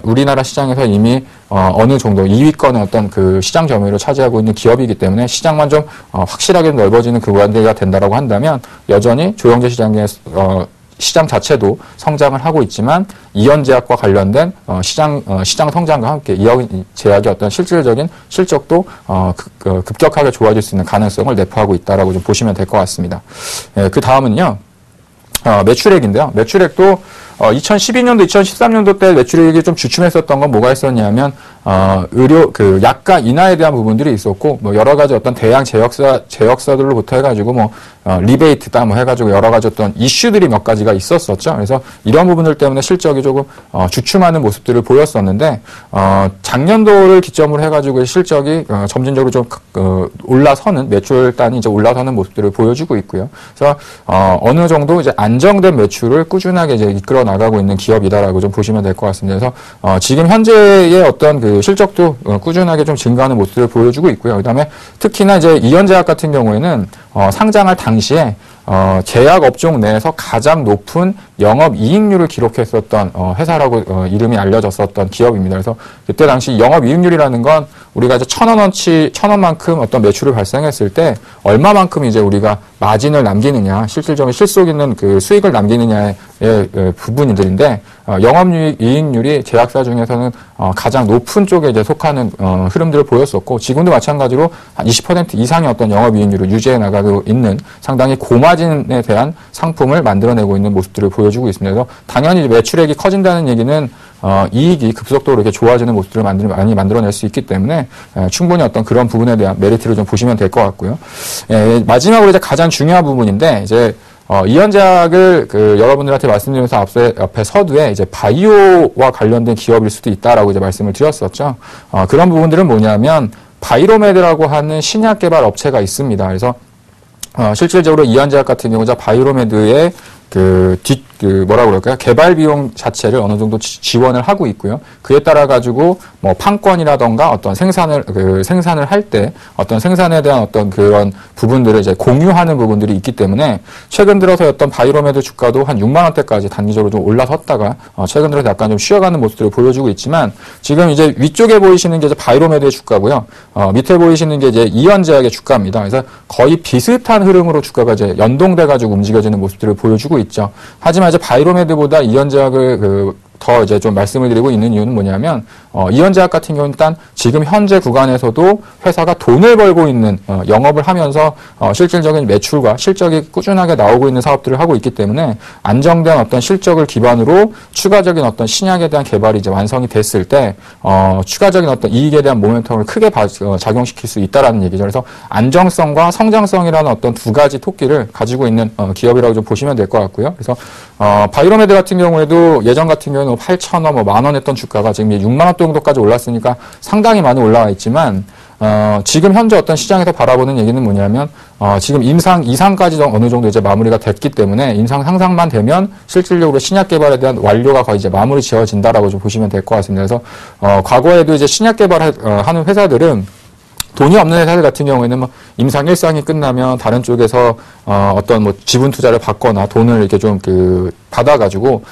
우리나라 시장에서 이미 어느 정도 2위권의 어떤 그 시장 점유율을 차지하고 있는 기업이기 때문에 시장만 좀 확실하게 넓어지는 그 관계가 된다라고 한다면 여전히 조영제 시장의 시장 자체도 성장을 하고 있지만 이연제약과 관련된 시장 성장과 함께 이연제약의 어떤 실질적인 실적도 급격하게 좋아질 수 있는 가능성을 내포하고 있다라고 좀 보시면 될 것 같습니다. 그 다음은요. 매출액인데요. 매출액도 2012년도, 2013년도 때 매출액이 좀 주춤했었던 건 뭐가 있었냐면 그 약가 인하에 대한 부분들이 있었고 뭐 여러 가지 어떤 대형 제약사들로부터 해가지고 리베이트다 해가지고 여러 가지 어떤 이슈들이 몇 가지가 있었었죠. 그래서 이런 부분들 때문에 실적이 조금 주춤하는 모습들을 보였었는데 작년도를 기점으로 해가지고 실적이 점진적으로 좀 올라서는 매출단이 이제 올라서는 모습들을 보여주고 있고요. 그래서 어느 정도 이제 안정된 매출을 꾸준하게 이제 이끌어 나가고 있는 기업이다라고 좀 보시면 될 것 같습니다. 그래서 지금 현재의 어떤 그 실적도 꾸준하게 좀 증가하는 모습들을 보여주고 있고요. 그다음에 특히나 이제 이연제약 같은 경우에는 상장할 당시에 제약 업종 내에서 가장 높은 영업 이익률을 기록했었던 회사라고 이름이 알려졌었던 기업입니다. 그래서 그때 당시 영업 이익률이라는 건 우리가 이제 1,000원만큼 어떤 매출을 발생했을 때 얼마만큼 이제 우리가 마진을 남기느냐, 실질적인 실속 있는 그 수익을 남기느냐의 부분들인데 영업이익률이 제약사 중에서는 가장 높은 쪽에 이제 속하는 흐름들을 보였었고 지금도 마찬가지로 한 20% 이상의 어떤 영업이익률을 유지해 나가고 있는 상당히 고마진에 대한 상품을 만들어내고 있는 모습들을 보여주고 있습니다. 그래서 당연히 매출액이 커진다는 얘기는 이익이 급속도로 이렇게 좋아지는 모습들을 많이 만들어낼 수 있기 때문에 충분히 어떤 그런 부분에 대한 메리트를 좀 보시면 될 것 같고요. 마지막으로 이제 가장 중요한 부분인데 이제 이연제약을 여러분들한테 말씀드리면서 앞에 서두에 이제 바이오와 관련된 기업일 수도 있다라고 이제 말씀을 드렸었죠. 그런 부분들은 뭐냐면 바이로메드라고 하는 신약 개발 업체가 있습니다. 그래서 실질적으로 이연제약 같은 경우 바이로메드의 뭐라고 그럴까요? 개발 비용 자체를 어느 정도 지원을 하고 있고요. 그에 따라 가지고 뭐 판권이라던가 어떤 생산을 할 때 어떤 생산에 대한 어떤 그런 부분들을 이제 공유하는 부분들이 있기 때문에 최근 들어서 어떤 바이로메드 주가도 한 6만 원대까지 단기적으로 좀 올라섰다가 최근 들어서 약간 좀 쉬어가는 모습들을 보여주고 있지만 지금 이제 위쪽에 보이시는 게 이제 바이로메드의 주가고요. 밑에 보이시는 게 이제 이현제약의 주가입니다. 그래서 거의 비슷한 흐름으로 주가가 이제 연동돼 가지고 움직여지는 모습들을 보여주고 있죠. 하지만 이제 바이로메드보다 이현제약을 더 이제 좀 말씀을 드리고 있는 이유는 뭐냐면 이현제약 같은 경우는 일단 지금 현재 구간에서도 회사가 돈을 벌고 있는 영업을 하면서 실질적인 매출과 실적이 꾸준하게 나오고 있는 사업들을 하고 있기 때문에 안정된 어떤 실적을 기반으로 추가적인 어떤 신약에 대한 개발이 이제 완성이 됐을 때 추가적인 어떤 이익에 대한 모멘텀을 크게 작용시킬 수 있다라는 얘기죠. 그래서 안정성과 성장성이라는 어떤 두 가지 토끼를 가지고 있는 기업이라고 좀 보시면 될 것 같고요. 그래서 바이로메드 같은 경우에도 예전 같은 경우에는 8,000원, 뭐 10,000원 했던 주가가 지금 6만 원 정도까지 올랐으니까 상당히 많이 올라와 있지만 지금 현재 어떤 시장에서 바라보는 얘기는 뭐냐면 지금 임상 2상까지 어느 정도 이제 마무리가 됐기 때문에 임상 상상만 되면 실질적으로 신약 개발에 대한 완료가 거의 이제 마무리 지어진다라고 좀 보시면 될 것 같습니다. 그래서 과거에도 이제 신약 개발하는 회사들은 돈이 없는 회사들 같은 경우에는 뭐 임상 1상이 끝나면 다른 쪽에서 어떤 뭐 지분 투자를 받거나 돈을 이렇게 좀 받아가지고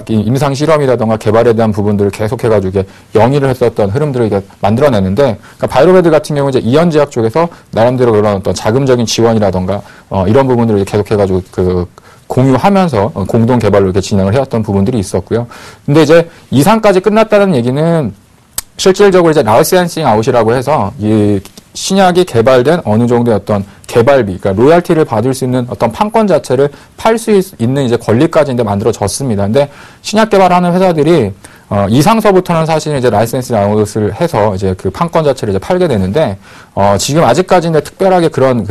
임상 실험이라던가 개발에 대한 부분들을 계속해가지고 영위를 했었던 흐름들을 이게 만들어내는데, 그러니까 바이로메드 같은 경우 이제 이현제약 쪽에서 나름대로 그런 어떤 자금적인 지원이라던가 이런 부분들을 계속해가지고 공유하면서 공동 개발로 이렇게 진행을 해왔던 부분들이 있었고요. 근데 이제 2상까지 끝났다는 얘기는 실질적으로 이제 라우시안싱 아웃이라고 해서 이 신약이 개발된 어느 정도의 어떤 개발비, 그러니까 로열티를 받을 수 있는 어떤 판권 자체를 팔 수 있는 이제 권리까지 이제 만들어졌습니다. 근데 신약 개발하는 회사들이 이상서부터는 사실 이제 라이센스 아웃을 해서 이제 그 판권 자체를 이제 팔게 되는데 지금 아직까지는 특별하게 그런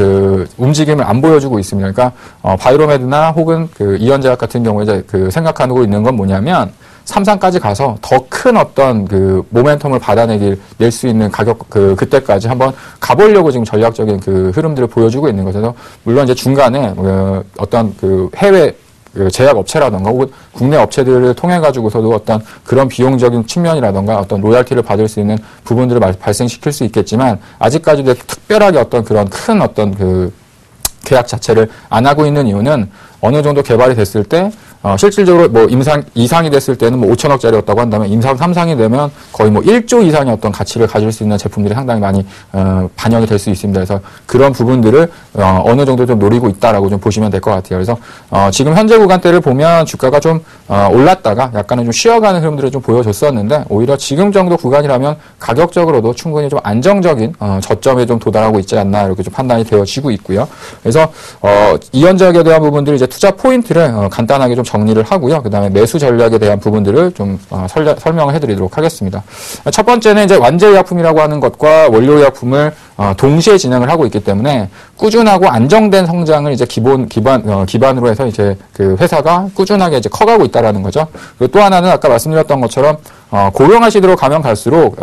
움직임을 안 보여주고 있습니다. 그러니까 바이로메드나 혹은 이현제약 같은 경우에 이제 생각하고 있는 건 뭐냐면 3상까지 가서 더 큰 어떤 모멘텀을 낼 수 있는 가격, 그때까지 한번 가보려고 지금 전략적인 흐름들을 보여주고 있는 것에서, 물론 이제 중간에, 어떤 해외 제약 업체라던가 혹은 국내 업체들을 통해 가지고서도 어떤 그런 비용적인 측면이라던가 어떤 로열티를 받을 수 있는 부분들을 발생시킬 수 있겠지만, 아직까지도 특별하게 어떤 그런 큰 어떤 계약 자체를 안 하고 있는 이유는 어느 정도 개발이 됐을 때 실질적으로 뭐 임상 2상이 됐을 때는 뭐 5천억짜리였다고 한다면 임상 3상이 되면 거의 뭐 1조 이상의 어떤 가치를 가질 수 있는 제품들이 상당히 많이 반영이 될 수 있습니다. 그래서 그런 부분들을 어느 정도 좀 노리고 있다라고 좀 보시면 될 것 같아요. 그래서 지금 현재 구간대를 보면 주가가 좀 올랐다가 약간은 좀 쉬어가는 흐름들을 좀 보여줬었는데, 오히려 지금 정도 구간이라면 가격적으로도 충분히 좀 안정적인 저점에 좀 도달하고 있지 않나 이렇게 좀 판단이 되어지고 있고요. 그래서 이현제약에 대한 부분들을 이제 투자 포인트를 간단하게 좀 정리를 하고요. 그 다음에 매수 전략에 대한 부분들을 좀 설명을 해드리도록 하겠습니다. 첫 번째는 이제 완제의약품이라고 하는 것과 원료의약품을 동시에 진행을 하고 있기 때문에 꾸준하고 안정된 성장을 이제 기반으로 해서 이제 회사가 꾸준하게 이제 커가고 있다라는 거죠. 그리고 또 하나는 아까 말씀드렸던 것처럼 고령화 시대로 가면 갈수록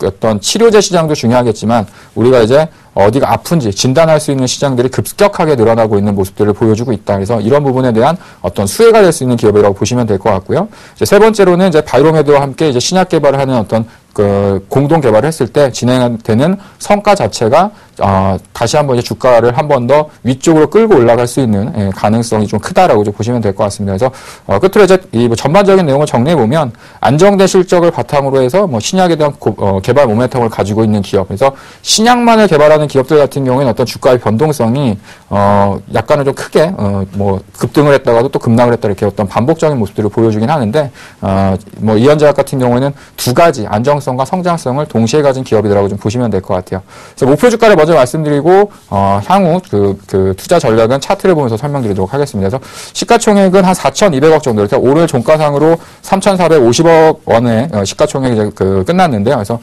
어떤 치료제 시장도 중요하겠지만 우리가 이제 어디가 아픈지 진단할 수 있는 시장들이 급격하게 늘어나고 있는 모습들을 보여주고 있다. 그래서 이런 부분에 대한 어떤 수혜가 될 수 있는 기업이라고 보시면 될 것 같고요. 이제 세 번째로는 이제 바이로메드와 함께 이제 신약 개발을 하는 어떤 공동 개발을 했을 때 진행되는 성과 자체가 다시 한번 이제 주가를 한 번 더 위쪽으로 끌고 올라갈 수 있는 가능성이 좀 크다라고 좀 보시면 될 것 같습니다. 그래서 끝으로 이제 이 전반적인 내용을 정리해 보면 안정된 실적을 바탕으로 해서 뭐 신약에 대한 개발 모멘텀을 가지고 있는 기업. 그래서 신약만을 개발하는 기업들 같은 경우에는 어떤 주가의 변동성이 약간은 좀 크게 뭐 급등을 했다가도 또 급락을 했다 이렇게 어떤 반복적인 모습들을 보여주긴 하는데 뭐 이현제약 같은 경우에는 두 가지 안정성과 성장성을 동시에 가진 기업이라고 좀 보시면 될 것 같아요. 그래서 목표 주가를 먼저 말씀드리고 향후 투자 전략은 차트를 보면서 설명드리도록 하겠습니다. 그래서 시가총액은 한 4,200억 정도. 그래서 오늘 종가상으로 3,450억 원의 시가총액이 이제 끝났는데요. 그래서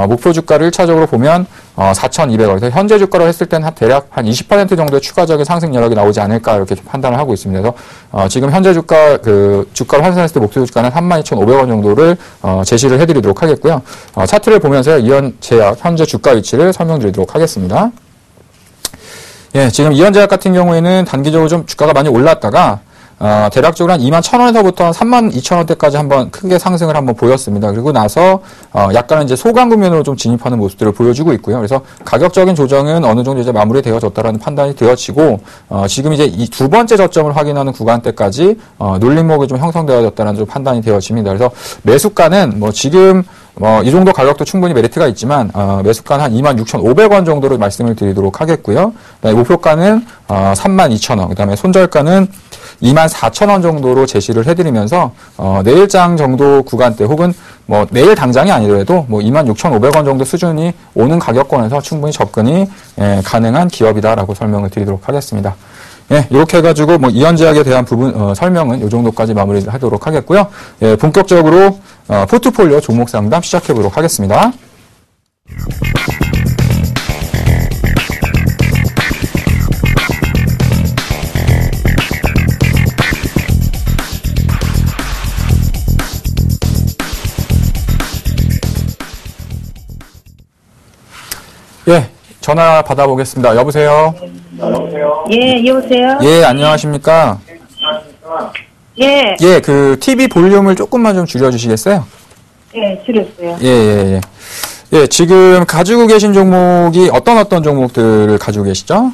목표 주가를 1차적으로 보면 4,200원. 그래서 현재 주가로 했을 때는 대략 한 20% 정도의 추가적인 상승 여력이 나오지 않을까 이렇게 좀 판단을 하고 있습니다. 그래서 지금 현재 주가를 환산했을 때 목표 주가는 32,500원 정도를 제시를 해드리도록 하겠고요. 차트를 보면서 이현제약 현재 주가 위치를 설명드리도록 하겠습니다. 예, 지금 이현제약 같은 경우에는 단기적으로 좀 주가가 많이 올랐다가 대략적으로 한 21,000원에서부터 한 32,000원대까지 한번 크게 상승을 한번 보였습니다. 그리고 나서 약간은 이제 소강 국면으로 좀 진입하는 모습들을 보여주고 있고요. 그래서 가격적인 조정은 어느 정도 이제 마무리되어졌다라는 판단이 되어지고 지금 이제 이 두 번째 저점을 확인하는 구간대까지 눌림목이 좀 형성되어졌다는 좀 판단이 되어집니다. 그래서 매수가는 뭐 지금 이 정도 가격도 충분히 메리트가 있지만 매수가는 한 26,500원 정도로 말씀을 드리도록 하겠고요. 목표가는 32,000원, 그다음에 손절가는 24,000원 정도로 제시를 해드리면서 내일장 정도 구간대 혹은 뭐 내일 당장이 아니더라도 뭐 26,500원 정도 수준이 오는 가격권에서 충분히 접근이 가능한 기업이다라고 설명을 드리도록 하겠습니다. 예, 이렇게 해가지고 뭐 이현제약에 대한 부분 설명은 이 정도까지 마무리하도록 하겠고요. 예, 본격적으로 포트폴리오 종목 상담 시작해 보도록 하겠습니다. 예, 전화 받아보겠습니다. 여보세요? 예, 여보세요? 예, 안녕하십니까? 예, 예, 그 TV 볼륨을 조금만 좀 줄여주시겠어요? 예, 줄였어요. 예. 예, 지금 가지고 계신 종목이 어떤 종목들을 가지고 계시죠?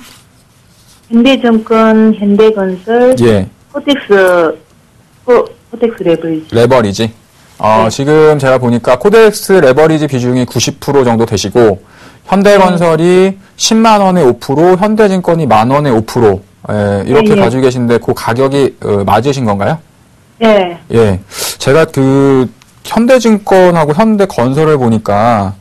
현대증권, 현대건설, 예, 코텍스 레버리지. 레버리지. 네. 지금 제가 보니까 코덱스 레버리지 비중이 90% 정도 되시고, 현대건설이 10만 원에 5%, 현대증권이 만 원에 5%, 이렇게 예. 가지고 계신데 그 가격이 맞으신 건가요? 예, 예. 제가 그 현대증권하고 현대건설을 보니까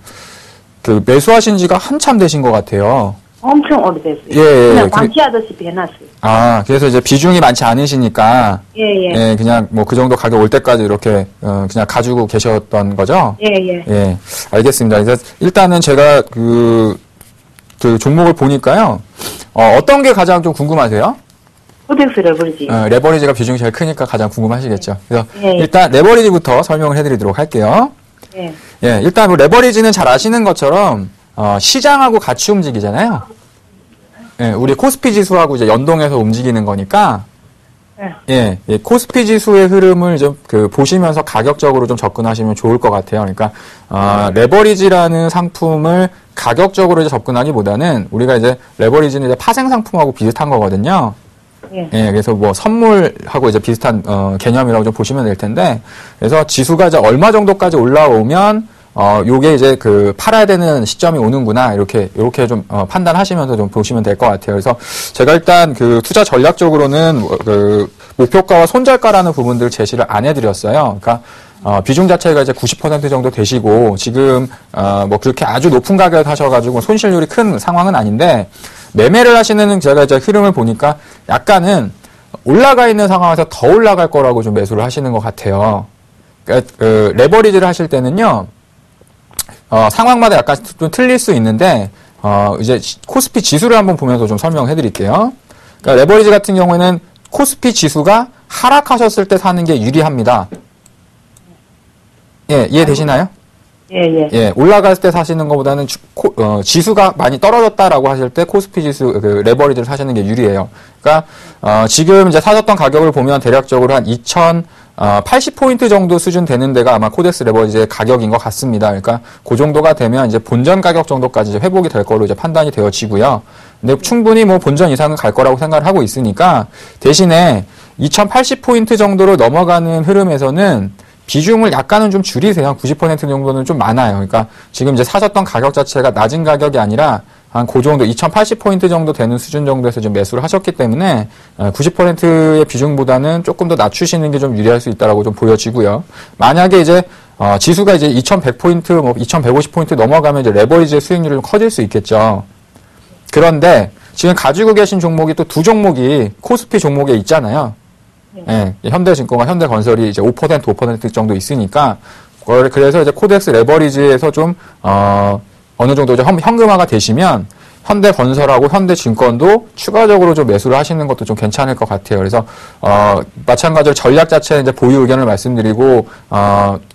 그 매수하신 지가 한참 되신 것 같아요. 엄청 오래됐어요. 예. 그냥 방치하다시피 해놨어요. 그래서 이제 비중이 많지 않으시니까, 예. 그냥 뭐 그 정도 가격 올 때까지 이렇게, 그냥 가지고 계셨던 거죠? 예. 예, 알겠습니다. 그래서 일단은 제가 그 종목을 보니까요, 어떤 게 가장 좀 궁금하세요? 코텍스 레버리지. 레버리지가 비중이 제일 크니까 가장 궁금하시겠죠. 그래서 예. 일단 레버리지부터 설명을 해드리도록 할게요. 예. 예, 일단 뭐 레버리지는 잘 아시는 것처럼, 시장하고 같이 움직이잖아요. 예, 우리 코스피 지수하고 이제 연동해서 움직이는 거니까, 예, 코스피 지수의 흐름을 좀 보시면서 가격적으로 좀 접근하시면 좋을 것 같아요. 그러니까, 레버리지라는 상품을 가격적으로 이제 접근하기보다는 우리가 이제 레버리지는 이제 파생 상품하고 비슷한 거거든요. 예. 그래서 뭐 선물하고 이제 비슷한 개념이라고 좀 보시면 될 텐데, 그래서 지수가 이제 얼마 정도까지 올라오면 요게 이제 그 팔아야 되는 시점이 오는구나 이렇게 좀 판단하시면서 좀 보시면 될 것 같아요. 그래서 제가 일단 그 투자 전략적으로는 그 목표가와 손절가라는 부분들을 제시를 안 해드렸어요. 그러니까 비중 자체가 이제 90% 정도 되시고 지금 뭐 그렇게 아주 높은 가격에 하셔가지고 손실률이 큰 상황은 아닌데. 매매를 하시는 제가 이제 흐름을 보니까 약간은 올라가 있는 상황에서 더 올라갈 거라고 좀 매수를 하시는 것 같아요. 그러니까 레버리지를 하실 때는요, 상황마다 약간 좀 틀릴 수 있는데, 이제 코스피 지수를 한번 보면서 좀 설명해 드릴게요. 그러니까 레버리지 같은 경우에는 코스피 지수가 하락하셨을 때 사는 게 유리합니다. 예, 이해되시나요? 예. 올라갈 때 사시는 것보다는 지수가 많이 떨어졌다라고 하실 때 코스피 지수 그 레버리지를 사시는 게 유리해요. 그러니까 지금 이제 사셨던 가격을 보면 대략적으로 한 2,080포인트 정도 수준 되는 데가 아마 코덱스 레버리지의 가격인 것 같습니다. 그러니까 그 정도가 되면 이제 본전 가격 정도까지 이제 회복이 될 거로 이제 판단이 되어지고요. 근데 충분히 뭐 본전 이상은 갈 거라고 생각을 하고 있으니까 대신에 2,080포인트 정도로 넘어가는 흐름에서는 비중을 약간은 좀 줄이세요. 90% 정도는 좀 많아요. 그러니까 지금 이제 사셨던 가격 자체가 낮은 가격이 아니라 한 그 정도 2,080포인트 정도 되는 수준 정도에서 좀 매수를 하셨기 때문에 90%의 비중보다는 조금 더 낮추시는 게 좀 유리할 수 있다라고 좀 보여지고요. 만약에 이제 지수가 이제 2,100포인트, 뭐 2,150포인트 넘어가면 이제 레버리지의 수익률이 좀 커질 수 있겠죠. 그런데 지금 가지고 계신 종목이 또 두 종목이 코스피 종목에 있잖아요. 예, 현대증권과 현대건설이 이제 5% 정도 있으니까, 그래서 이제 코덱스 레버리지에서 좀, 어느 정도 이제 현금화가 되시면, 현대건설하고 현대증권도 추가적으로 좀 매수를 하시는 것도 좀 괜찮을 것 같아요. 그래서 마찬가지로 전략 자체는 이제 보유 의견을 말씀드리고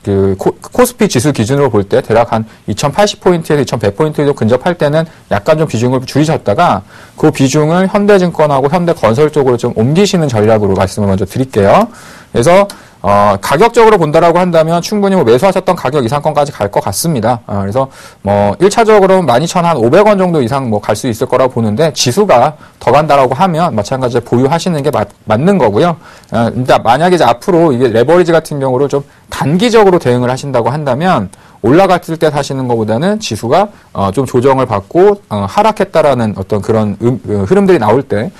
그 코스피 지수 기준으로 볼 때 대략 한 2080포인트에서 2100포인트 정도 근접할 때는 약간 좀 비중을 줄이셨다가 그 비중을 현대증권하고 현대건설 쪽으로 좀 옮기시는 전략으로 말씀을 먼저 드릴게요. 그래서 가격적으로 본다라고 한다면 충분히 뭐 매수하셨던 가격 이상권까지 갈 것 같습니다. 그래서 뭐 1차적으로 12,500원 정도 이상 뭐 갈 수 있을 거라고 보는데 지수가 더 간다라고 하면 마찬가지로 보유하시는 게 맞는 거고요. 근데 만약에 이제 앞으로 이게 레버리지 같은 경우를 좀 단기적으로 대응을 하신다고 한다면 올라갔을 때 사시는 것보다는 지수가 좀 조정을 받고 하락했다라는 어떤 그런 흐름들이 나올 때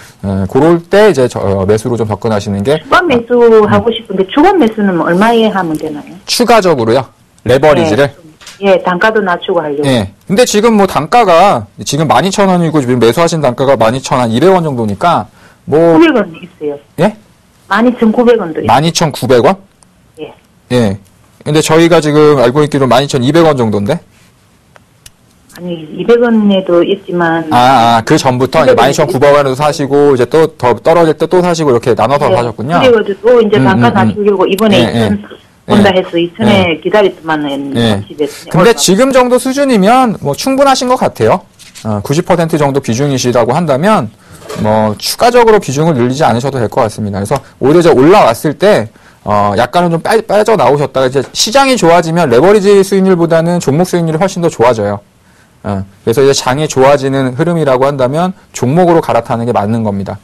그럴 때 이제 매수로 좀 접근하시는 게 주간 매수하고 싶은데 주간 매수는 얼마에 하면 되나요? 추가적으로요. 레버리지를 예, 단가도 낮추고 하려고. 예. 근데 지금 뭐 단가가 지금 12,000원이고 지금 매수하신 단가가 12,200원 정도니까 뭐 900원 있어요. 예? 12,900원도 있어요. 12,900원? 예. 예. 근데 저희가 지금 알고 있기로 12,200원 정도인데? 아니, 200원에도 있지만. 그 전부터 이제 12,900원에도 사시고, 이제 또 더 떨어질 때 또 사시고, 이렇게 나눠서 네. 사셨군요. 그리고 또 이제 단가 낮추려고 이번에 2,000 온다 해서 2,000에 기다렸더만은. 근데 지금 정도 수준이면 뭐 충분하신 것 같아요. 90% 정도 비중이시라고 한다면, 뭐 추가적으로 비중을 늘리지 않으셔도 될 것 같습니다. 그래서 오히려 이제 올라왔을 때, 약간은 좀 빠져 나오셨다가 이제 시장이 좋아지면 레버리지 수익률보다는 종목 수익률이 훨씬 더 좋아져요. 그래서 이제 장이 좋아지는 흐름이라고 한다면 종목으로 갈아타는 게 맞는 겁니다.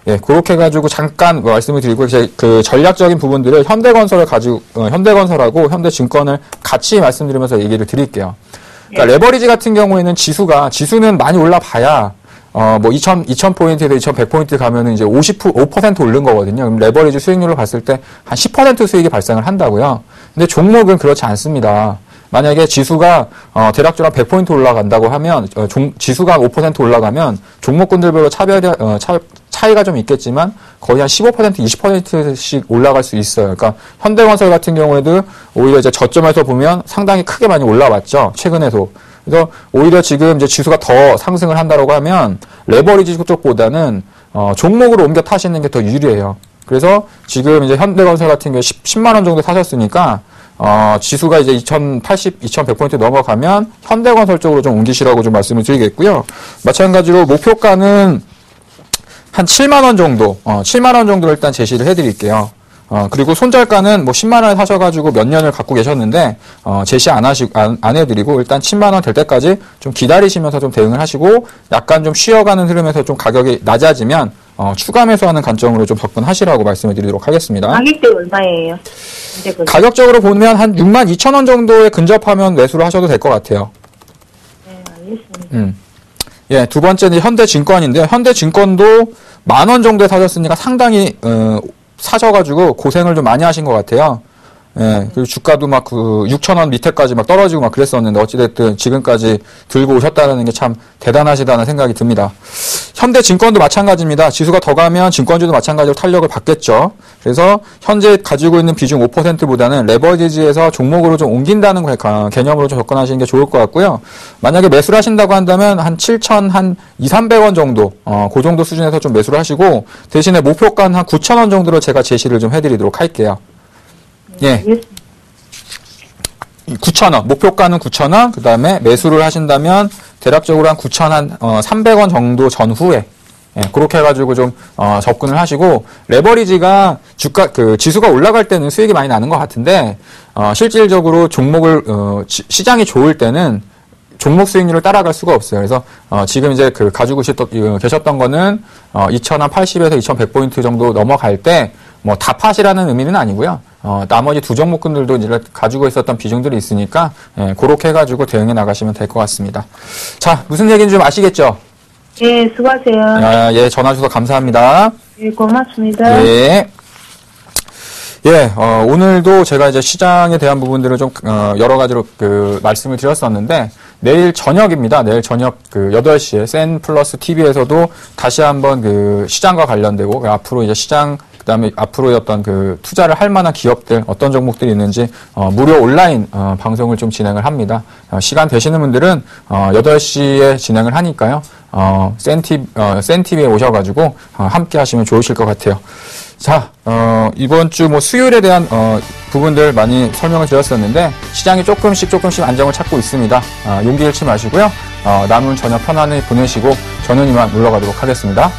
예, 그렇게 해가지고 잠깐 말씀을 드리고 이제 그 전략적인 부분들을 현대건설하고 현대증권을 같이 말씀드리면서 얘기를 드릴게요. 그러니까 레버리지 같은 경우에는 지수는 많이 올라봐야 뭐 2,000포인트에서 2,100포인트 가면은 이제 5% 오른 거거든요. 그럼 레버리지 수익률을 봤을 때 한 10% 수익이 발생을 한다고요. 근데 종목은 그렇지 않습니다. 만약에 지수가 대략적으로 100포인트 올라간다고 하면 지수가 5% 올라가면 종목군들별로 차이가 좀 있겠지만 거의 한 15%, 20%씩 올라갈 수 있어요. 그러니까 현대건설 같은 경우에도 오히려 이제 저점에서 보면 상당히 크게 많이 올라왔죠. 최근에도. 그래서 오히려 지금 이제 지수가 더 상승을 한다고 하면 레버리지 쪽보다는 종목으로 옮겨 타시는 게 더 유리해요. 그래서 지금 이제 현대건설 같은 경우에 10만 원 정도 사셨으니까 지수가 이제 2,080, 2,100포인트 넘어가면 현대건설 쪽으로 좀 옮기시라고 좀 말씀을 드리겠고요. 마찬가지로 목표가는 한 7만 원 정도, 7만 원 정도 일단 제시를 해드릴게요. 그리고 손절가는 뭐 10만 원에 사셔가지고 몇 년을 갖고 계셨는데, 제시 안 해드리고, 일단 10만 원 될 때까지 좀 기다리시면서 좀 대응을 하시고, 약간 좀 쉬어가는 흐름에서 좀 가격이 낮아지면, 추가 매수하는 관점으로 좀 접근하시라고 말씀을 드리도록 하겠습니다. 가격대 얼마예요? 가격적으로 보면 한 62,000원 정도에 근접하면 매수를 하셔도 될 것 같아요. 네, 알겠습니다. 예, 두 번째는 현대증권인데요. 현대증권도 10,000원 정도에 사셨으니까 상당히, 사셔가지고 고생을 좀 많이 하신 것 같아요. 예, 그리고 주가도 막 6,000원 밑에까지 막 떨어지고 막 그랬었는데 어찌됐든 지금까지 들고 오셨다는 게 참 대단하시다는 생각이 듭니다. 현대증권도 마찬가지입니다. 지수가 더 가면 증권주도 마찬가지로 탄력을 받겠죠. 그래서 현재 가지고 있는 비중 5%보다는 레버리지에서 종목으로 좀 옮긴다는 개념으로 좀 접근하시는 게 좋을 것 같고요. 만약에 매수를 하신다고 한다면 한 7,000, 한 2,300원 정도, 그 정도 수준에서 좀 매수를 하시고 대신에 목표가는 한 9,000원 정도로 제가 제시를 좀 해드리도록 할게요. 예. 9,000원. 목표가는 9,000원. 그 다음에 매수를 하신다면 대략적으로 한 9,300원 정도 전후에, 예, 그렇게 해가지고 좀, 접근을 하시고, 레버리지가 지수가 올라갈 때는 수익이 많이 나는 것 같은데, 실질적으로 종목을, 시장이 좋을 때는 종목 수익률을 따라갈 수가 없어요. 그래서, 지금 이제 가지고 계셨던 거는, 2,080에서 2,100포인트 정도 넘어갈 때, 뭐, 다 팟이라는 의미는 아니고요. 나머지 두 종목군들도 이제 가지고 있었던 비중들이 있으니까, 예, 그렇게 해가지고 대응해 나가시면 될 것 같습니다. 자, 무슨 얘기인지 좀 아시겠죠? 예, 수고하세요. 예, 전화 주셔서 감사합니다. 예, 고맙습니다. 예. 예, 오늘도 제가 이제 시장에 대한 부분들을 좀, 여러 가지로 말씀을 드렸었는데, 내일 저녁입니다. 내일 저녁 8시에 센 플러스 TV에서도 다시 한번 시장과 관련되고, 앞으로 이제 시장, 그 다음에 앞으로의 어떤 투자를 할 만한 기업들, 어떤 종목들이 있는지, 무료 온라인, 방송을 좀 진행을 합니다. 시간 되시는 분들은, 8시에 진행을 하니까요. 센티비에 오셔가지고 함께 하시면 좋으실 것 같아요. 자, 이번 주 뭐 수요일에 대한 부분들 많이 설명을 드렸었는데 시장이 조금씩 안정을 찾고 있습니다. 용기 잃지 마시고요. 남은 저녁 편안히 보내시고 저는 이만 물러가도록 하겠습니다.